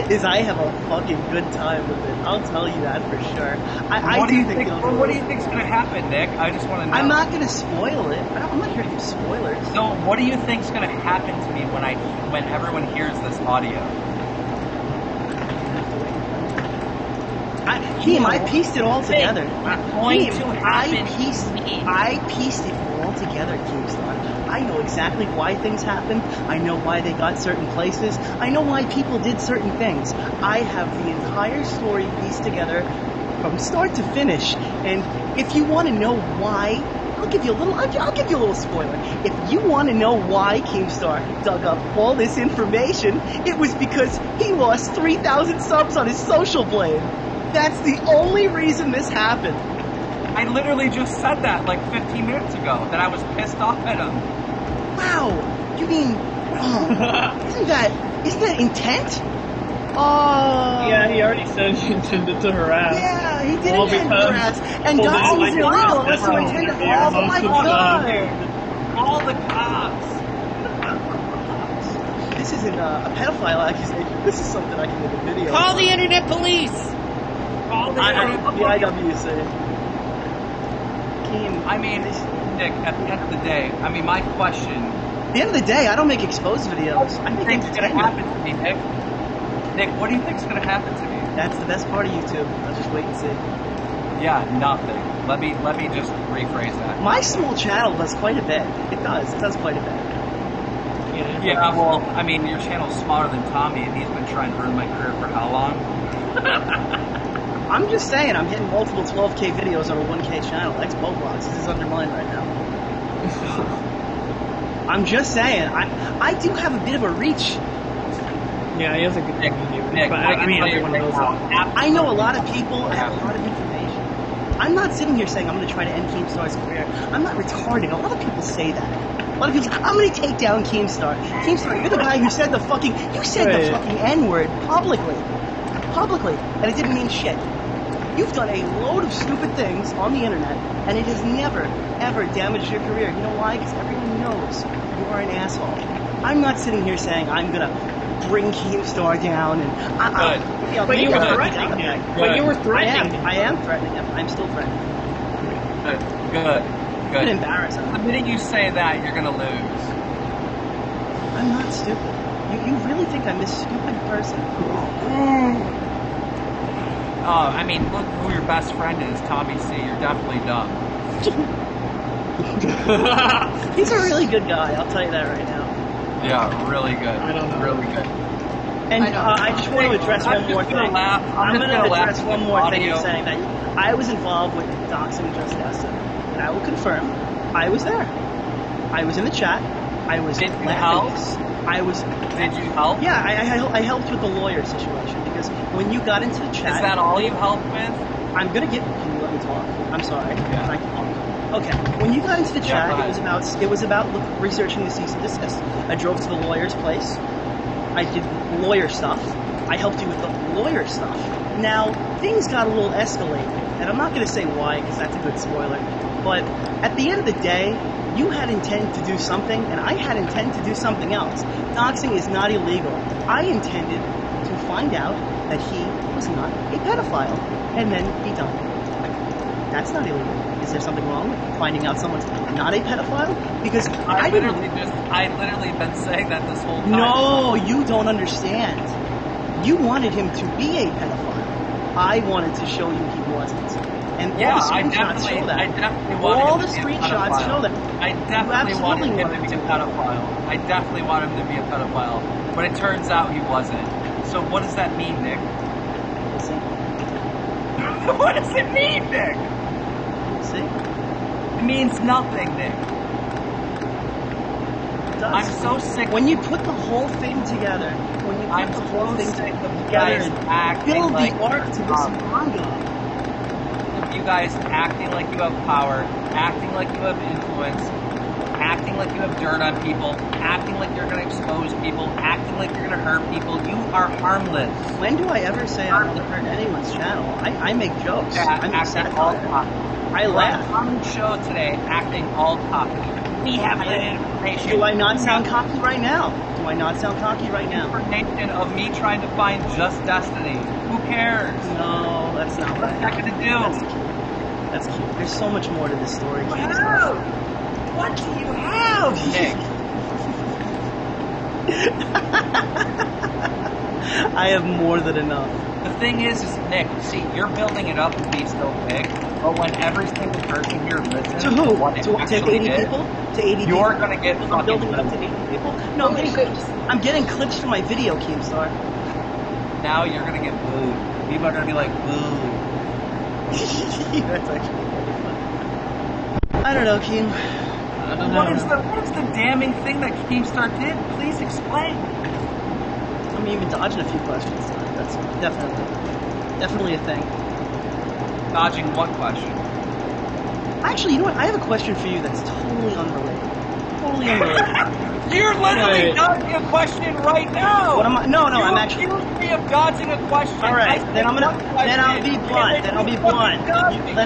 is I have a fucking good time with it. I'll tell you that for sure. What do you think think's going to happen, Nick? I just want to know. I'm not going to spoil it. I'm not here to give spoilers. So, what do you think's going to happen to me when everyone hears this audio? I pieced it all together. I pieced it all together, Keemstar. I know exactly why things happened. I know why they got certain places. I know why people did certain things. I have the entire story pieced together from start to finish. And if you want to know why, I'll give you a little spoiler. If you want to know why Keemstar dug up all this information, it was because he lost 3,000 subs on his social blade. That's the only reason this happened. I literally just said that like 15 minutes ago, that I was pissed off at him. Wow. You mean, isn't that intent? Oh. Yeah, he already said he intended to harass. Yeah, he did intend to harass. And doxing was illegal unless you intended to harass. Oh my god. All the cops. This isn't a pedophile accusation. This is something I can make a video Call on. the internet police! The IWC. I mean, Nick, at the end of the day, I mean, my question... At the end of the day, I don't make exposed videos. I make entertainment. What's going to happen to me, Nick? Nick, what do you think's going to happen to me? That's the best part of YouTube. I'll just wait and see. Yeah, nothing. Let me just rephrase that. My small channel does quite a bit. It does quite a bit. Yeah, well, I mean, your channel's smaller than Tommy, and he's been trying to ruin my career for how long? I'm just saying, I'm hitting multiple 12K videos on a 1K channel. Xbox is under mine right now. I'm just saying, I do have a bit of a reach. Yeah, he has a good community. Nick, But I mean, everyone knows that. I know a lot of people. I have a lot of information. I'm not sitting here saying I'm going to try to end Keemstar's career. I'm not retarded. A lot of people say that. A lot of people say, I'm going to take down Keemstar. Keemstar, you're the guy who said the fucking N-word publicly. And it didn't mean shit. You've done a load of stupid things on the internet, and it has never, ever damaged your career. You know why? Because everyone knows you are an asshole. I'm not sitting here saying I'm going to bring Keemstar down and... But you were threatening him. But you were threatening him. I am threatening him. I'm still threatening him. Good. I'm embarrassed. The minute you say that, you're going to lose. I'm not stupid. You really think I'm this stupid person? Oh, I mean, look who your best friend is, Tommy C. You're definitely dumb. He's a really good guy, I'll tell you that right now. Yeah, really good. I don't know. Really good. And I just want to address one more thing. I'm going to address one more thing in saying that I was involved with doxing just yesterday. And I will confirm, I was there. I was in the chat. I was Did you help? Did you help? Yeah, I helped with the lawyer situation because when you got into the chat... Is that all you helped with? I'm going to get... Can you let me talk? I'm sorry. Yeah. Can I talk? Okay. When you got into the chat, it was about researching the cease and desist. I drove to the lawyer's place. I did lawyer stuff. I helped you with the lawyer stuff. Now, things got a little escalated. And I'm not going to say why because that's a good spoiler. But at the end of the day, you had intent to do something, and I had intent to do something else. Doxing is not illegal. I intended to find out that he was not a pedophile, and then be done. That's not illegal. Is there something wrong with finding out someone's not a pedophile? Because I literally been saying that this whole time. No, you don't understand. You wanted him to be a pedophile. I wanted to show you he wasn't. And Yeah, all the screenshots show that. I definitely want All him the to be a screenshots pedophile. show that. I definitely You wanted absolutely him to be a pedophile. I definitely want him to be a pedophile. But it turns out he wasn't. So what does that mean, Nick? We'll see. What does it mean, Nick? We'll see. It means nothing, Nick. It does. I'm so sick. When you put the whole thing together, I'm the whole so thing sick of you together guys and acting build like the arc to this manga. you guys acting like you have power, acting like you have influence, acting like you have dirt on people, acting like you're going to expose people, acting like you're going to hurt people. You are harmless. When do I ever say I want to hurt anyone's channel? I make jokes. I'm acting acting all all cocky. I laugh. On the show today, acting all cocky. We have the information. Do I not sound cocky right now? Do I not sound cocky right now? Information of me trying to find just destiny. Who cares? No, that's not what What's that going to do? That's cute. There's so much more to this story. Wow. What do you have, Nick? I have more than enough. The thing is Nick, see, you're building it up to be so big, but when every single person here listens To who? what it To actually 80 did, people? To 80 people? you're gonna get I'm fucking building it up to 80 people? No, I'm getting clicks for my video, Keemstar. now you're gonna get booed. People are gonna be like, boo. That's actually really fun. I don't know, Keem. What is the damning thing that Keemstar did? Please explain. I'm even dodging a few questions. That's definitely a thing. Dodging what question? Actually, you know what? I have a question for you that's totally unrelated. Totally unrelated. You're literally Wait. dodging a question right now. What am I? No, I'm You actually. accused me of dodging a question. All right, I then I'll be blunt. Then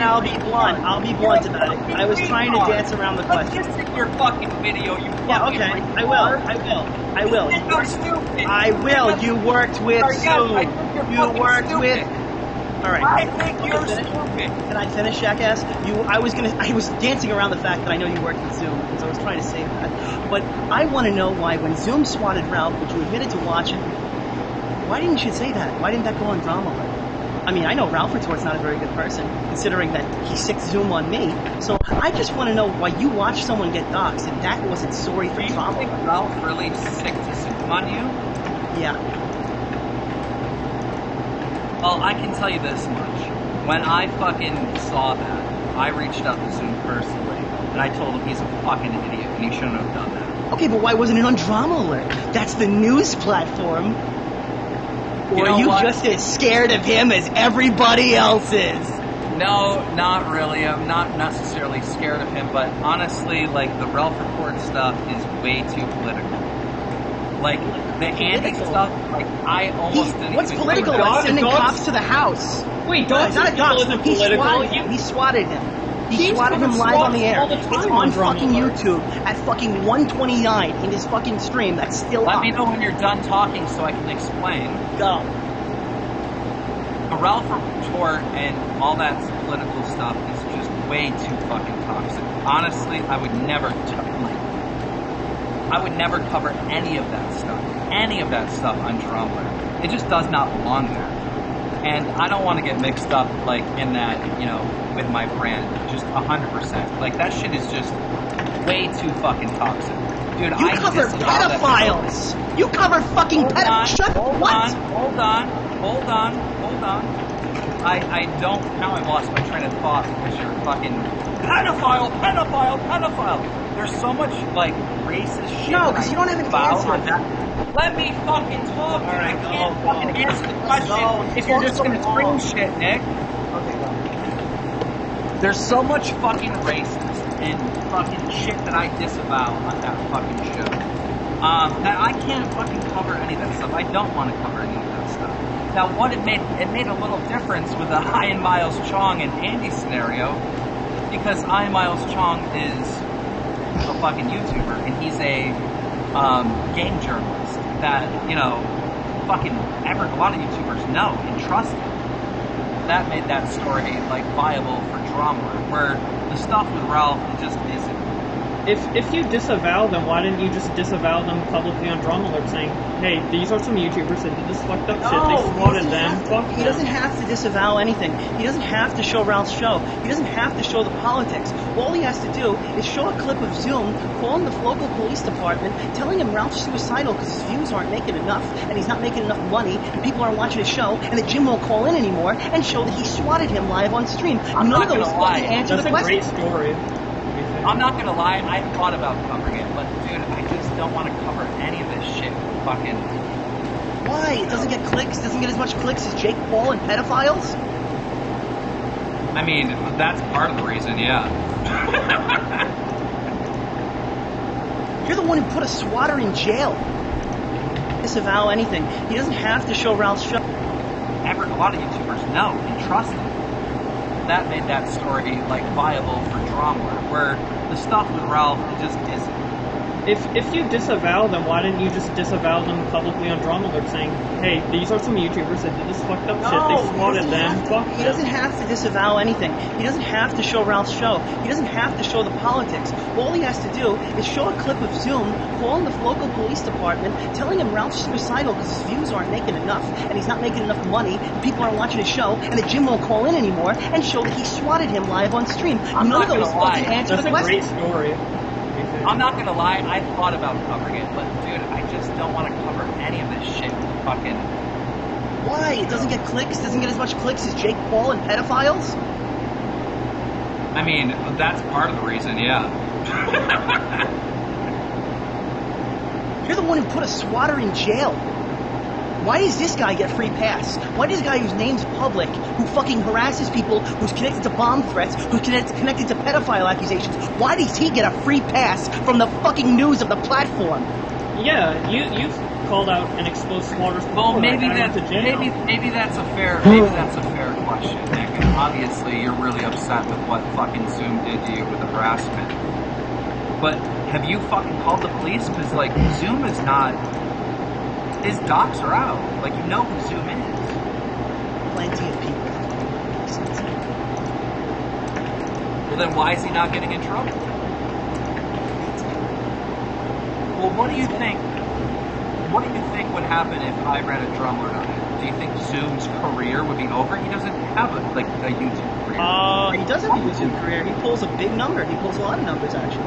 I'll be blunt about it. I was trying to dance around the question. Just in your fucking video, you Yeah, fucking okay. retard. I will. You're stupid. I will. You worked with Yes, I Sue. think you're You fucking worked stupid. with. All right. I think Can I you're finish? stupid. Can I finish, jackass? I was dancing around the fact that I know you worked with Zoom because I was trying to save that. But I want to know why, when Zoom swatted Ralph, which you admitted to watching, why didn't you say that? Why didn't that go on Drama Alert? I mean, I know Ralph Retort's not a very good person, considering that he sicked Zoom on me. So I just want to know why you watched someone get doxxed and that wasn't sorry for Do you Drama think Alert. Ralph really sick to Zoom on you? Yeah. Well, I can tell you this much. When I fucking saw that, I reached out to Zoom personally, and I told him he's a fucking idiot, and he shouldn't have done that. Okay, but why wasn't it on Drama Alert? That's the news platform. Or You know are you what? just as scared of him as everybody else is? No, not really. I'm not necessarily scared of him, but honestly, like, the Ralph Report stuff is way too political. Like, the Andy Political? stuff, like, I almost didn't What's even... political? Wait, Like sending dogs- cops to the house. Wait, No, don't it's not a people dox. isn't He political. swatted him. He swatted him. He He's swatted him fucking live on the air. all the It's time on on Drama fucking Alert. YouTube at fucking 129 in his fucking stream. That's still Let up. me know when you're done talking so I can explain. Go. The Ralph Report and all that political stuff is just way too fucking toxic. Honestly, I would never cover any of that stuff. Any of that stuff on Drama. It just does not belong there. And I don't want to get mixed up, like, in that, you know, with my brand. Just 100%. Like, that shit is just way too fucking toxic. Dude, You I cover disavow that shit. pedophiles. You cover fucking Hold on, pedophiles. Shut hold what? on, hold on, hold on, hold on. I don't, now I've lost my train of thought because you're fucking pedophile. There's so much, like, racist shit. No, that 'cause I you don't have an disavow answer. on that. Let me fucking talk, dude. I can't fucking answer the question if you're just gonna scream shit, Nick. Okay, go. There's so much fucking racist and fucking shit that I disavow on that fucking show. That I can't fucking cover any of that stuff. I don't want to cover any of that stuff. Now, what it made a little difference with the Ian Miles Chong and Andy scenario, because Ian Miles Chong is a fucking YouTuber, and he's a game journalist that, you know, fucking a lot of YouTubers know and trust him. That made that story, like, viable for Drama, where the stuff with Ralph, it just isn't. If you disavow them, why didn't you just disavow them publicly on Drama Alert, saying, "Hey, these are some YouTubers that did this fucked up shit. They swatted them. Fuck He them." doesn't have to disavow anything. He doesn't have to show Ralph's show. He doesn't have to show the politics. All he has to do is show a clip of Zoom, calling the local police department, telling him Ralph's suicidal because his views aren't making enough, and he's not making enough money, and people aren't watching his show, and the gym won't call in anymore, and show that he swatted him live on stream. I'm None not of those gonna lie. fucking answer That's the a great question. story. I'm not gonna lie, I thought about covering it, but dude, I just don't want to cover any of this shit. Fucking. Why? It doesn't get clicks, doesn't get as much clicks as Jake Paul and pedophiles? I mean, that's part of the reason, yeah. You're the one who put a swatter in jail. Disavow anything. He doesn't have to show Ralph's show. A lot of YouTubers know and trust him. That made that story like viable for drama, where the stuff with Ralph just isn't. If you disavow them, why didn't you just disavow them publicly on Drama Alert, saying, "Hey, these are some YouTubers that did this fucked up shit. They swatted them. Fuck He them." doesn't have to disavow anything. He doesn't have to show Ralph's show. He doesn't have to show the politics. All he has to do is show a clip of Zoom, calling the local police department, telling him Ralph's suicidal because his views aren't making enough, and he's not making enough money, and people aren't watching his show, and the gym won't call in anymore, and show that he swatted him live on stream. I'm None not of those gonna lie. fucking answer That's the a great question. story. I'm not gonna lie, I thought about covering it, but dude, I just don't want to cover any of this shit. Fucking. Why? It doesn't get clicks, doesn't get as much clicks as Jake Paul and pedophiles? I mean, that's part of the reason, yeah. You're the one who put a swatter in jail. Why does this guy get free pass? Why does a guy whose name's public, who fucking harasses people, who's connected to bomb threats, who's connected to pedophile accusations, why does he get a free pass from the fucking news of the platform? Yeah, you've called out and exposed swatters before. Well, maybe that guy that went to jail. maybe that's a fair question, Nick. And obviously, you're really upset with what fucking Zoom did to you with the harassment. But have you fucking called the police? Because like Zoom is not. His docs are out. Like, you know who Zoom is. Plenty of people. Well, then why is he not getting in trouble? Well, what do you think? What do you think would happen if I ran a drummer on it? Do you think Zoom's career would be over? He doesn't have a YouTube career. He does have a YouTube career. He pulls a big number. He pulls a lot of numbers, actually.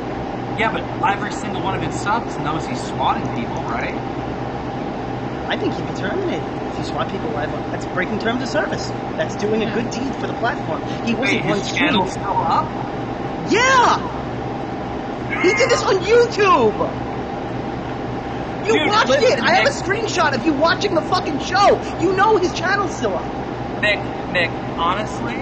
Yeah, but every single one of his subs knows he's swatting people, right? I think he'd be terminated if you swat people live on. That's breaking terms of service. That's doing a good deed for the platform. He wasn't Wait, one his channel's still up? Yeah! He did this on YouTube! You Dude, watched listen, it! I have a Nick. screenshot of you watching the fucking show! You know his channel's still up! Nick, honestly,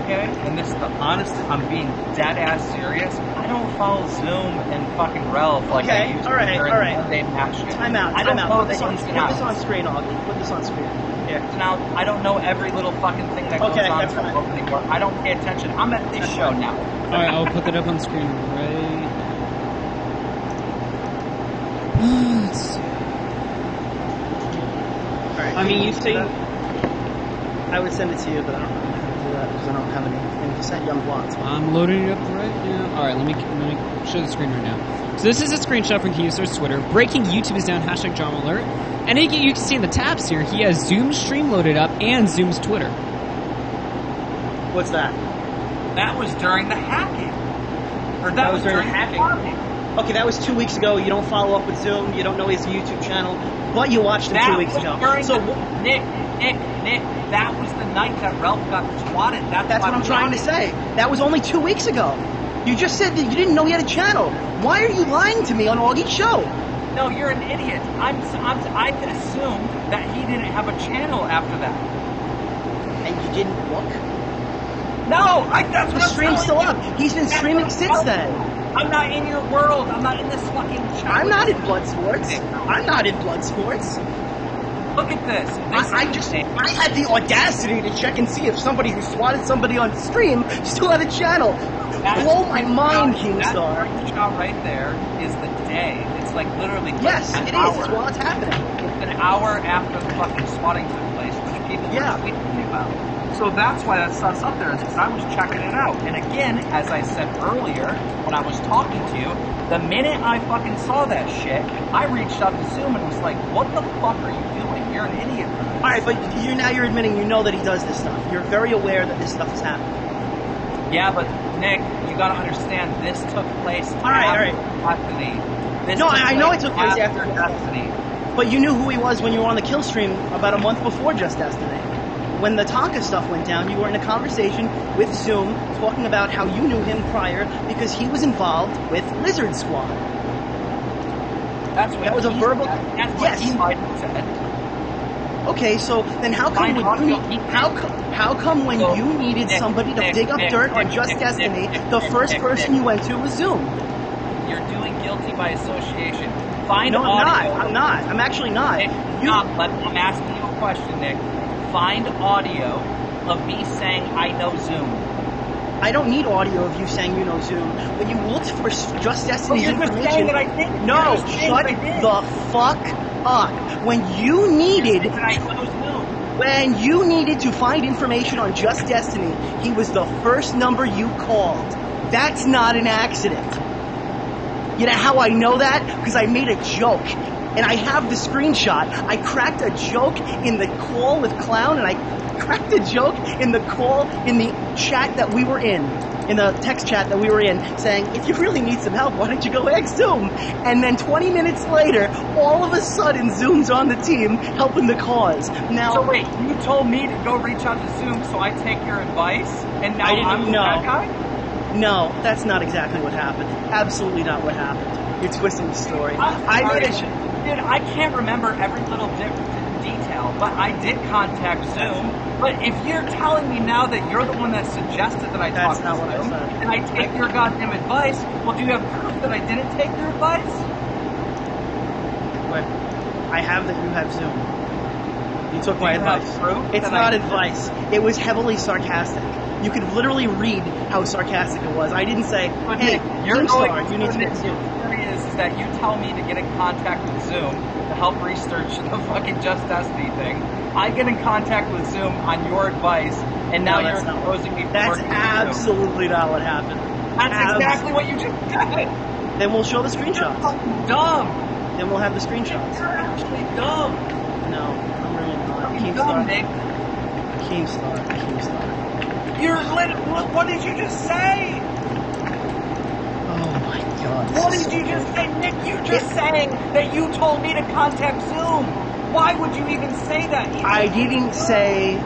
okay, and this is the honest, I'm being dead ass serious. I don't follow Zoom and fucking Ralph like I used to during the Monday match. Time out, I don't time know out. this Put on this on screen, Augie. Put this on screen. Here. Now, I don't know every little fucking thing that goes Okay, on that's fine. anymore. I don't pay attention. I'm at this show now. Alright, I'll put that up on screen right. Let's see. Alright. I mean, you say... I would send it to you, but I don't know how to do that because I don't have anything to send you on blogs. I'm loading it up right now. Alright, let me show the screen right now. So this is a screenshot from Keystars Twitter. Breaking YouTube is down, hashtag drama alert. And you can see in the tabs here, he has Zoom's stream loaded up and Zoom's Twitter. What's that? That was during the hacking. Or that was during the hacking. Okay, that was 2 weeks ago. You don't follow up with Zoom. You don't know his YouTube channel. But you watched him 2 weeks ago. So Nick, that was the night that Ralph got swatted. That's what I'm trying to say. That was only 2 weeks ago. You just said that you didn't know he had a channel. Why are you lying to me on Augie's show? No, you're an idiot. I assumed that he didn't have a channel after that. And you didn't look? No, that's what The stream's still up. He's been streaming since then. I'm not in your world. I'm not in this fucking channel. I'm not in blood sports. I'm not in blood sports. Look at this. I had the audacity to check and see if somebody who swatted somebody on stream still had a channel. Blow my mind, Keemstar. That shot right there is the day. It's like literally Yes, an it hour. is. It's while it's happening. It's an hour after the fucking swatting took place, which people were tweeting me about. So that's why that stuff's up there, is because I was checking it out. And again, as I said earlier, when I was talking to you, the minute I fucking saw that shit, I reached out to Zoom and was like, what the fuck are you doing? You're an idiot. Alright, but you're admitting you know that he does this stuff. You're very aware that this stuff is happening. Yeah, but Nick, you gotta understand, this took place Alright. Destiny. No, I know it took place after Destiny. But you knew who he was when you were on the kill stream about a month before Just Destiny. When the Tonka stuff went down, you were in a conversation with Zoom talking about how you knew him prior because he was involved with Lizard Squad. That's what that was a verbal. That's what yes. he might have said. Okay, so then how come when you needed somebody to dig up dirt on Just Destiny, the first person you went to was Zoom? You're doing guilty by association. Find no, audio. I'm not. I'm actually not. Nick, I'm asking you a question, Nick. Find audio of me saying I know Zoom. I don't need audio of you saying you know Zoom. When you looked for Just Destiny's information... Saying that I did. No, shut the fuck up. When you needed... When you needed to find information on Just Destiny, he was the first number you called. That's not an accident. You know how I know that? Because I made a joke. And I have the screenshot. I cracked a joke in the call with Clown, and I cracked a joke in the call in the chat that we were in the text chat that we were in, saying, if you really need some help, why don't you go ask Zoom? And then 20 minutes later, all of a sudden, Zoom's on the team helping the cause. Now, so wait, you told me to go reach out to Zoom, so I take your advice, and now I'm the bad guy? No, that's not exactly what happened. Absolutely not what happened. You're twisting the story. Dude, I can't remember every little detail, but I did contact Zoom. But if you're telling me now that you're the one that suggested that I talk to Zoom, and I take your goddamn advice, well, do you have proof that I didn't take your advice? Wait, I have that you have Zoom. You took my advice. It's not advice. It was heavily sarcastic. You could literally read how sarcastic it was. I didn't say, hey, you're Star, you need to get Zoom. Is that you tell me to get in contact with Zoom to help research the fucking Just Destiny thing. I get in contact with Zoom on your advice, and now you're exposing me for That's absolutely not what happened. That's exactly what you just said. Then we'll show the screenshots. You're fucking dumb. Then we'll have the screenshots. You're actually dumb. No, I'm really not. You're dumb, Nick. Keemstar. What did you just say? Oh my God. What did you just say, Nick? You just saying that you told me to contact Zoom. Why would you even say that? I didn't say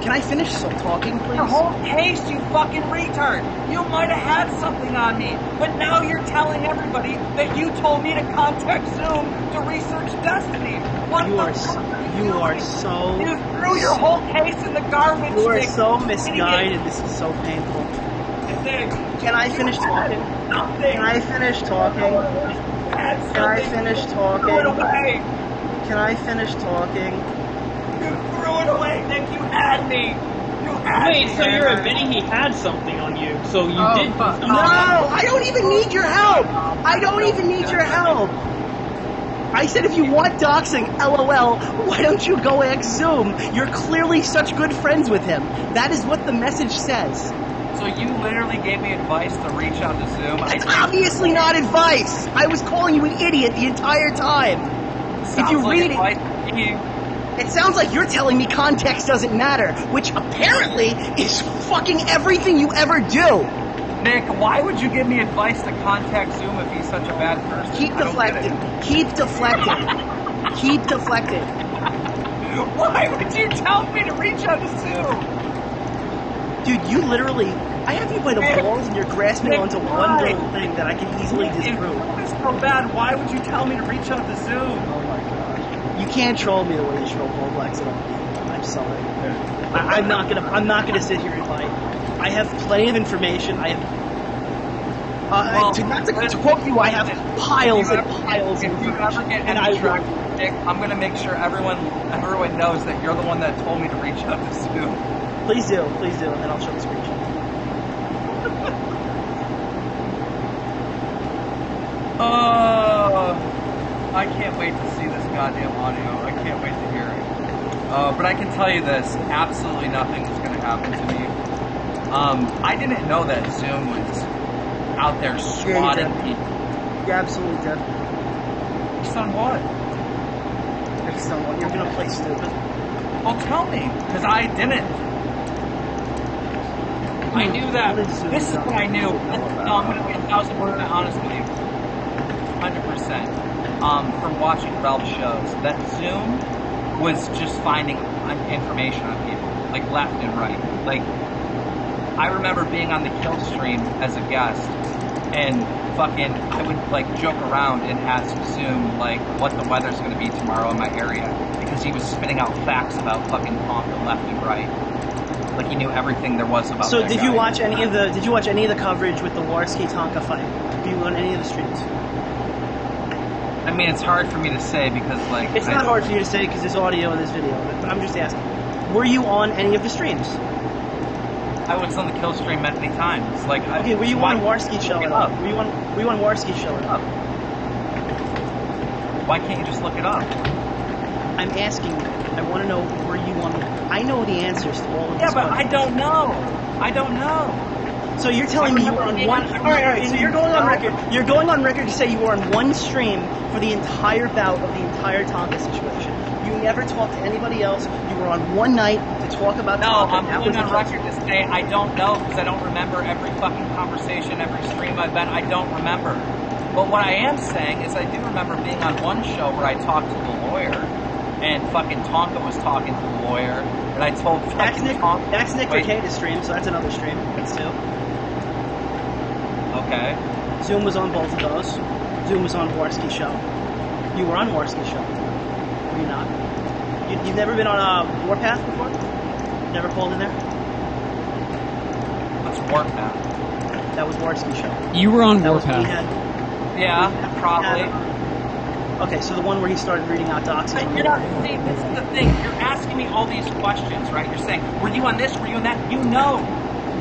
Can I finish talking, please? Your whole case, you fucking retard. You might have had something on me, but now you're telling everybody that you told me to contact Zoom to research Destiny. You are so... You threw your whole case in the garbage. You are so misguided. This is so painful. Can I finish talking? Can I finish talking? Can I finish talking? Can I finish talking? You threw it away, Nick. You had me. Wait, so you're admitting he had something on you? So you did? No, I don't even need your help. I don't even need your help. I said if you want doxing, LOL, why don't you go ask Zoom? You're clearly such good friends with him. That is what the message says. So you literally gave me advice to reach out to Zoom? It's obviously not advice. I was calling you an idiot the entire time. If you read it sounds like you're telling me context doesn't matter, which apparently is fucking everything you ever do. Nick, why would you give me advice to contact Zoom if he's such a bad person? Keep deflecting. Keep deflecting. Keep deflecting. Why would you tell me to reach out to Zoom? Dude, you literally... I have you by the balls and you're grasping onto one little thing that I can easily disprove. If it was so bad, why would you tell me to reach out to Zoom? Oh my gosh. You can't troll me the way you troll Roblox at all. I'm sorry. I'm not gonna sit here and fight. I have plenty of information. I have... to quote you, I have piles and piles of information. If you ever get any traction, Nick, I'm gonna make sure everyone knows that you're the one that told me to reach out to Zoom. Please do, and then I'll show the screenshot. I can't wait to see this goddamn audio. I can't wait to hear it. But I can tell you this, absolutely nothing is going to happen to me. I didn't know that Zoom was out there swatting people. You absolutely did. Based on what? Based on what? You're gonna play stupid. Well, tell me, because I didn't. I knew that. This is what I knew. No, I'm going to be 1,000% honest with you. 100%. From watching Ralph's shows, that Zoom was just finding information on people, like left and right. Like, I remember being on the Kill stream as a guest, and fucking, I would like joke around and ask Zoom like what the weather's going to be tomorrow in my area, because he was spitting out facts about fucking Tonka left and right. Like he knew everything there was about. So did you watch any of the coverage with the Warski Tonka fight? Were you on any of the streams? I mean, it's hard for me to say because like it's not hard for you to say because there's audio in this video, but I'm just asking. Were you on any of the streams? I was on the Kill stream many times. Like, okay, were you on Warski Show it up? Were you on Warski Show it up? Why can't you just look it up? I'm asking you. I want to know, were you on? I know the answers to all of these. Yeah, but questions. I don't know. I don't know. So you're telling me you were on one? All right. So you're going on record. You're going on record to say you were on one stream for the entire bout of the entire Tonka situation. You never talked to anybody else. You were on one night to talk about Tonka. I'm going on record to say I don't know because I don't remember every fucking conversation, every stream I've been. I don't remember. But what I am saying is I do remember being on one show where I talked to the lawyer, and fucking Tonka was talking to the lawyer, and I told fucking Tonka. That's Nick Ricade's stream, so that's another stream. That's two. Okay. Zoom was on both of those. Zoom was on Warski Show. You were on Warski Show. Were you not? You've never been on a Warpath before? Never called in there? What's Warpath? That was Warski Show. You were on That Warpath. Yeah, probably. Okay, so the one where he started reading out docs. You're not, see, this is the thing. You're asking me all these questions, right? You're saying, were you on this? Were you on that? You know.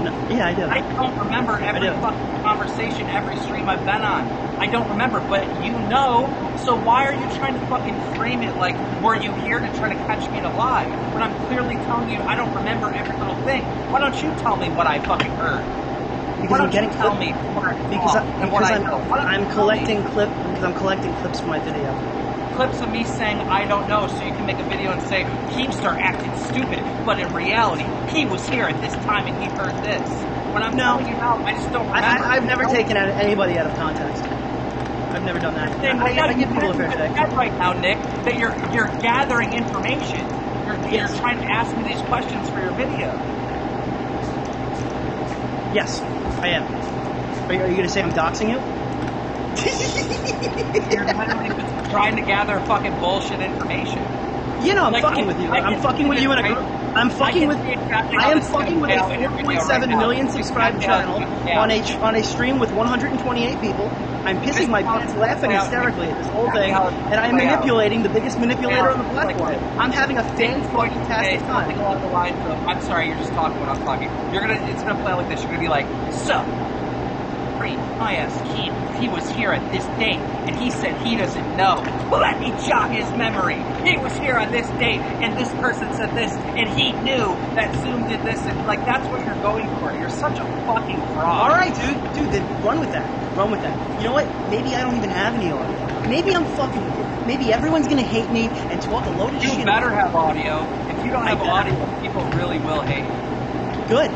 No, yeah, I do. I don't remember every fucking conversation, every stream I've been on. I don't remember, but you know. So why are you trying to fucking frame it like, were you here to try to catch me in a lie? When I'm clearly telling you I don't remember every little thing. Why don't you tell me what I fucking heard? Because I'm getting tell me I'm collecting clips for my video. Clips of me saying I don't know, so you can make a video and say Keemstar acted stupid, but in reality he was here at this time and he heard this. When I'm telling you now, I just don't remember. I've never taken anybody out of context. I've never done that. I give people a fair shake. Right now, Nick, that you're gathering information. You're trying to ask me these questions for your video. Yes, I am. Are you going to say I'm doxing you? You're literally just trying to gather fucking bullshit information. You know, I'm fucking with you. I'm fucking with you in a group. I am fucking with a 4.7 million subscribed channel on a stream with 128 people. I'm pissing my pants laughing hysterically at this whole thing, and I'm manipulating the biggest manipulator on the platform. I'm having a fantastic time. I'm sorry, you're just talking when I'm talking. It's gonna play like this. You're gonna be like, so, I asked Keem if he was here at this date, and he said he doesn't know. Well, let me jog his memory. He was here on this date, and this person said this, and he knew that Zoom did this, and like that's what you're going for. You're such a fucking fraud. All right, dude, then run with that. Run with that. You know what? Maybe I don't even have any audio. Maybe I'm fucking. Maybe everyone's gonna hate me and talk a load of shit. You better have audio. If you don't have audio, people really will hate you. Good.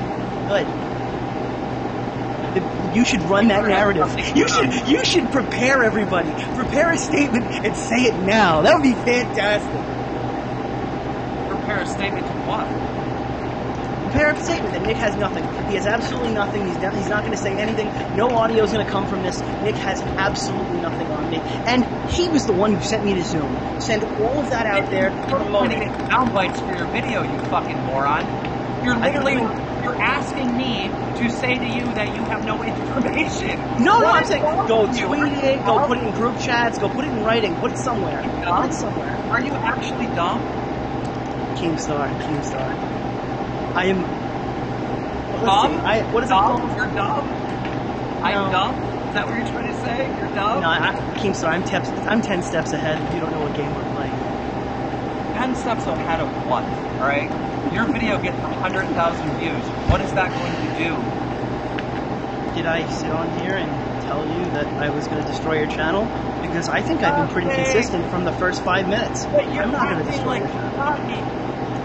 You should run that narrative. You should prepare everybody. Prepare a statement and say it now. That would be fantastic. Prepare a statement to what? Prepare a statement that Nick has nothing. He has absolutely nothing. He's not going to say anything. No audio is going to come from this. Nick has absolutely nothing on me. And he was the one who sent me to Zoom. Send all of that out there. Promote it. Sound bites for your video, you fucking moron. You're literally... You're asking me to say to you that you have no information. No, I'm saying go tweet it, go put it in group chats, go put it in writing, put it somewhere. Put it somewhere. Are you actually dumb? Keemstar. I am... Dumb? What is it called? You're dumb? I'm dumb? Is that what you're trying to say? You're dumb? No, Keemstar, I'm 10 steps ahead. You don't know what game we're playing. 10 steps ahead of what? Alright? Your video gets 100,000 views. What is that going to do? Did I sit on here and tell you that I was going to destroy your channel? Because I think I've been pretty consistent from the first 5 minutes. But you're I'm not going to acting destroy like your you channel. got me.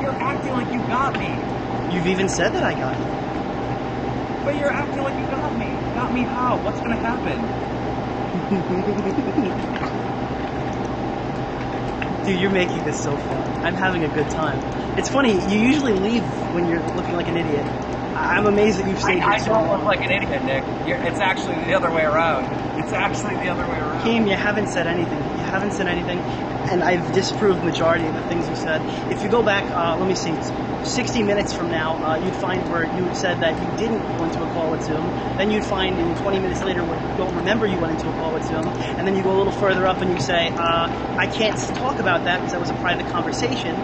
You're acting like you got me. You've even said that I got you. But you're acting like you got me. Got me how? What's gonna happen? Dude, you're making this so fun. I'm having a good time. It's funny, you usually leave when you're looking like an idiot. I'm amazed that you've stayed I here so don't look long. like an idiot, Nick. It's actually the other way around. It's actually the other way around. Keem, you haven't said anything. You haven't said anything, and I've disproved majority of the things you said. If you go back, let me see, 60 minutes from now, you'd find where you said that you didn't go into a call with Zoom. Then you'd find in 20 minutes later where you don't remember you went into a call with Zoom. And then you go a little further up and you say, I can't talk about that because that was a private conversation.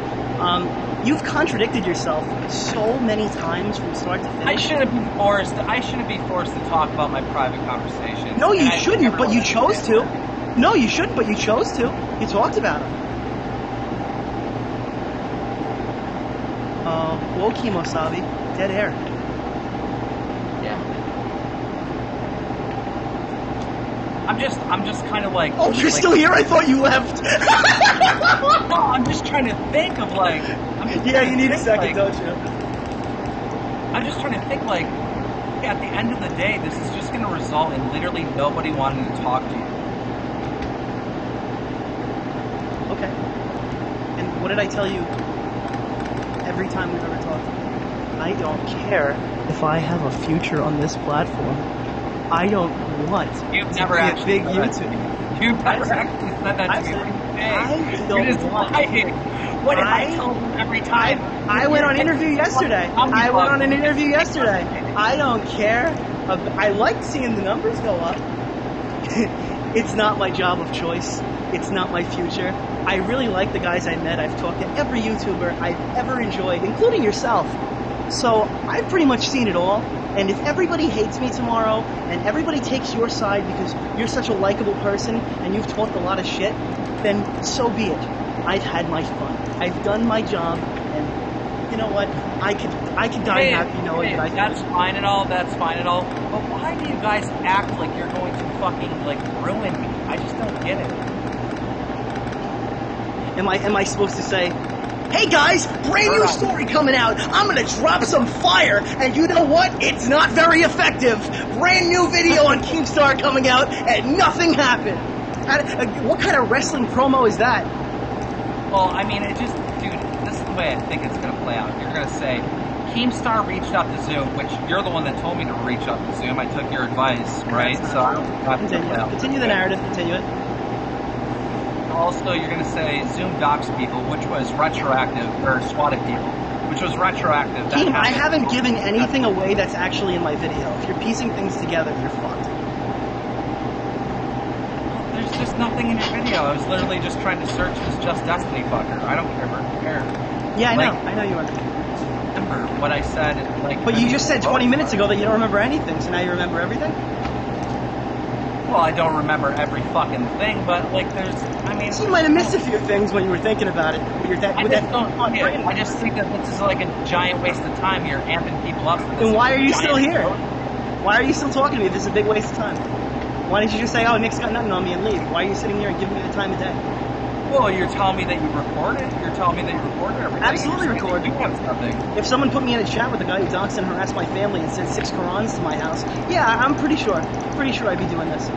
You've contradicted yourself so many times from start to finish. I shouldn't be forced to talk about my private conversation. No, you shouldn't, but you chose to. No, you shouldn't, but you chose to. You talked about it. Whoa, Kimosabi. Dead air. Yeah. I'm just kind of like... Oh, you're still here? I thought you left. No, I'm just trying to think of like... Yeah, you need a second, don't you? I'm just trying to think like, at the end of the day, this is just going to result in literally nobody wanting to talk to you. Okay. And what did I tell you every time we've ever talked? I don't care if I have a future on this platform. I don't want You've to never be actually a big said that to YouTube. me. You've never actually said that to me. You're just lying. What did I tell you every time? I went on interview yesterday. I went on an interview yesterday. I don't care. I like seeing the numbers go up. It's not my job of choice. It's not my future. I really like the guys I met. I've talked to every YouTuber I've ever enjoyed, including yourself. So I've pretty much seen it all. And if everybody hates me tomorrow and everybody takes your side because you're such a likable person and you've talked a lot of shit, then so be it. I've had my fun. I've done my job, and you know what? I could die happy knowing that I did. That's fine and all. That's fine and all. But why do you guys act like you're going to fucking like ruin me? I just don't get it. Am I supposed to say, hey guys, brand new story coming out. I'm gonna drop some fire, and you know what? It's not very effective. Brand new video on Keemstar coming out, and nothing happened. What kind of wrestling promo is that? Well, I mean, it just, dude, this is the way I think it's gonna play out. You're gonna say, Keemstar reached out to Zoom, which you're the one that told me to reach out to Zoom. I took your advice, right? So I don't have to play out. Continue the narrative. Continue it. Also, you're going to say Zoom docs people, which was retroactive, or swatted people, which was retroactive. Keem, I haven't given anything away that's actually in my video. If you're piecing things together, you're fucked. There's just nothing in your video. I was literally just trying to search this Just Destiny fucker. I don't care. Yeah, I know. I know you are. Remember what I said? Like, But you just said 20 minutes ago that you don't remember anything, so now you remember everything? Well, I don't remember every fucking thing, but like, I mean, So you might have missed a few things when you were thinking about it. I just think that this is like a giant waste of time. You're amping people up for this. Then why are you giant still here? vote. Why are you still talking to me if this is a big waste of time? Why didn't you just say, oh, Nick's got nothing on me and leave? Why are you sitting here and giving me the time of day? Well, you're telling me that you recorded. You're telling me that you recorded everything. Absolutely recorded. You have something. If someone put me in a chat with a guy who doxed and harassed my family and sent 6 Qurans to my house, yeah, I'm pretty sure. Pretty sure I'd be doing this.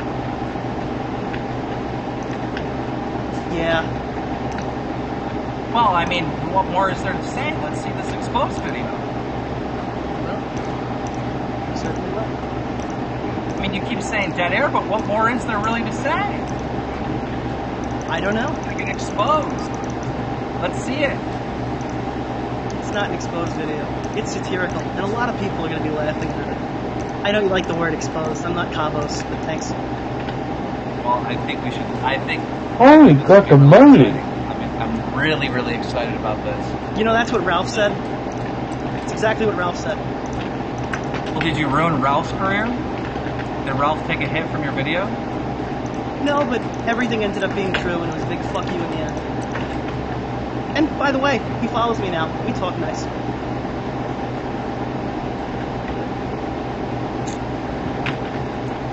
Yeah. Well, I mean, what more is there to say? Let's see this exposed video. Certainly will. I mean, you keep saying dead air, but what more is there really to say? I don't know. I get exposed. Let's see it. It's not an exposed video. It's satirical, and a lot of people are going to be laughing at it. I know you like the word exposed. I'm not Cabos, but thanks. Well, I think we should. Holy guacamole! I mean, I'm really, really excited about this. You know, that's what Ralph said. It's exactly what Ralph said. Well, did you ruin Ralph's career? Did Ralph take a hit from your video? No, but everything ended up being true, and it was a big fuck you in the end. And by the way, he follows me now. We talk nice.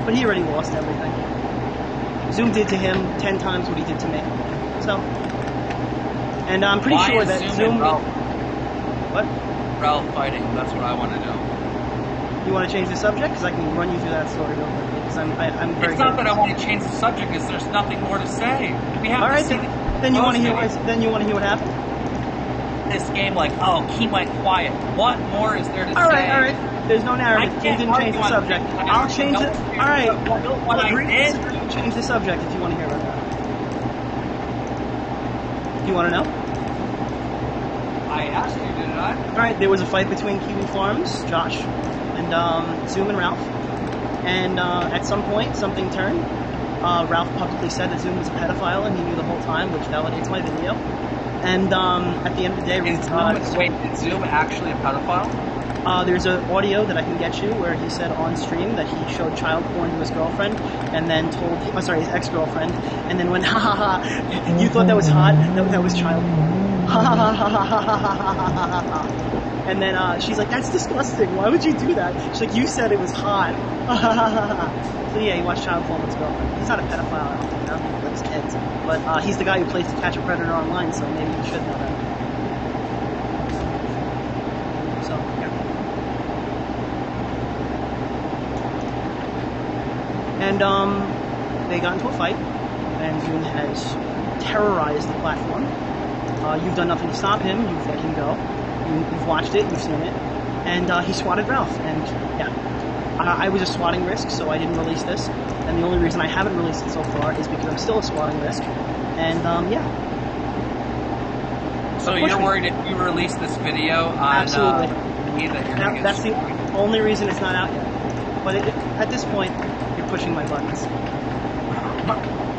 But he already lost everything. Zoom did to him 10 times what he did to me. So, and I'm pretty Why sure is that Zoom and Ralph, What? Ralph fighting? That's what I want to know. You want to change the subject? Because I can run you through that story real quickly. Because I'm very It's not good. that I want to change the subject, because there's nothing more to say. We have All right, to see then you want to hear what then you want to hear what happened? this game like, oh, keep my quiet. What more is there to say? All right. There's no narrative. I Kim can't didn't change the argue on subject. this. I'll change it. All right. What I Agree to did. disagree and change the subject if you want to hear about that. Do you want to know? I asked you, didn't I? All right. There was a fight between Kiwi Farms, Josh, and Zoom and Ralph. And at some point, something turned. Ralph publicly said that Zoom was a pedophile, and he knew the whole time, which validates my video. And at the end of the day, Is Zoom actually a pedophile? there's an audio that I can get you where he said on stream that he showed child porn to his girlfriend, and then told, his ex-girlfriend, and then went, ha ha ha, you thought that was hot? That was child porn. Ha ha ha ha ha ha ha ha. And then she's like, that's disgusting. Why would you do that? She's like, you said it was hot. So yeah, he watched child porn with his girlfriend. He's not a pedophile, I don't think. I don't think he likes kids. But he's the guy who plays To Catch a Predator online, so maybe you should know that. So, yeah. And they got into a fight, and Zoom has terrorized the platform. You've done nothing to stop him. You've let him go. You've watched it. You've seen it. And he swatted Ralph. And yeah, I was a swatting risk, so I didn't release this. And the only reason I haven't released it so far is because I'm still a swatting risk. And yeah. So you're worried if you release this video on Absolutely. that you're going to That's the only reason it's not out yet. But at this point, you're pushing my buttons.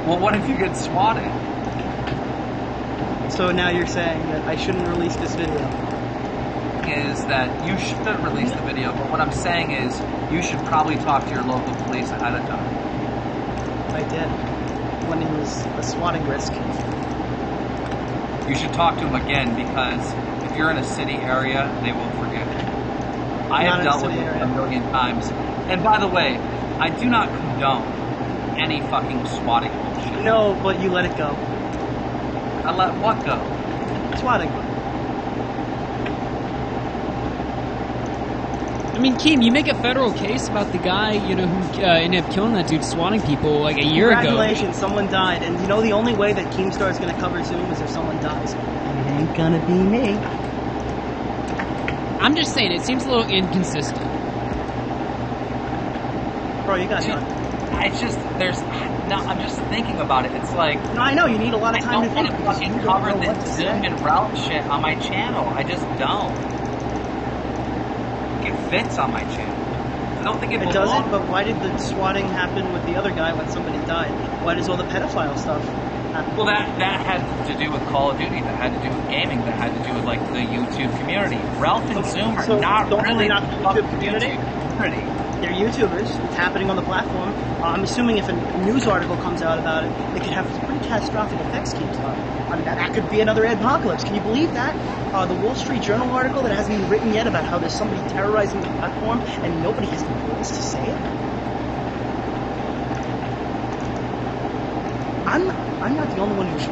Well, what if you get swatted? So now you're saying that I shouldn't release this video. Is that you should release the video, but what I'm saying is you should probably talk to your local police ahead of time. I did. When he was a swatting risk. You should talk to him again, because if you're in a city area, they will forgive you. I have dealt with it a million times. And by the way, I do not condone any fucking swatting bullshit. No, but you let it go. I let what go? Swatting. I mean, Keem, you make a federal case about the guy, who ended up killing that dude, swatting people like a year ago. Congratulations, someone died. And you know the only way that Keemstar is going to cover Zoom is if someone dies. It ain't gonna be me. I'm just saying, it seems a little inconsistent. Bro, you got done. It's just, I'm just thinking about it. It's like, No, I know, you need a lot of I time don't to want think. to because fucking you don't cover know the what to Zoom say. and Ralph shit on my channel. I just don't. It fits on my channel. I don't think it It belongs. doesn't, but why did the swatting happen with the other guy when somebody died? Why does all the pedophile stuff happen? Well, that had to do with Call of Duty, that had to do with gaming, that had to do with, like, the YouTube community. Ralph and Zoom are not really not the YouTube community? community. They're YouTubers. It's happening on the platform. I'm assuming if a news article comes out about it, it could have pretty catastrophic effects. Keemstar. I mean, that could be another apocalypse. Can you believe that? The Wall Street Journal article that hasn't been written yet about how there's somebody terrorizing the platform and nobody has the balls to say it. I'm not the only one who's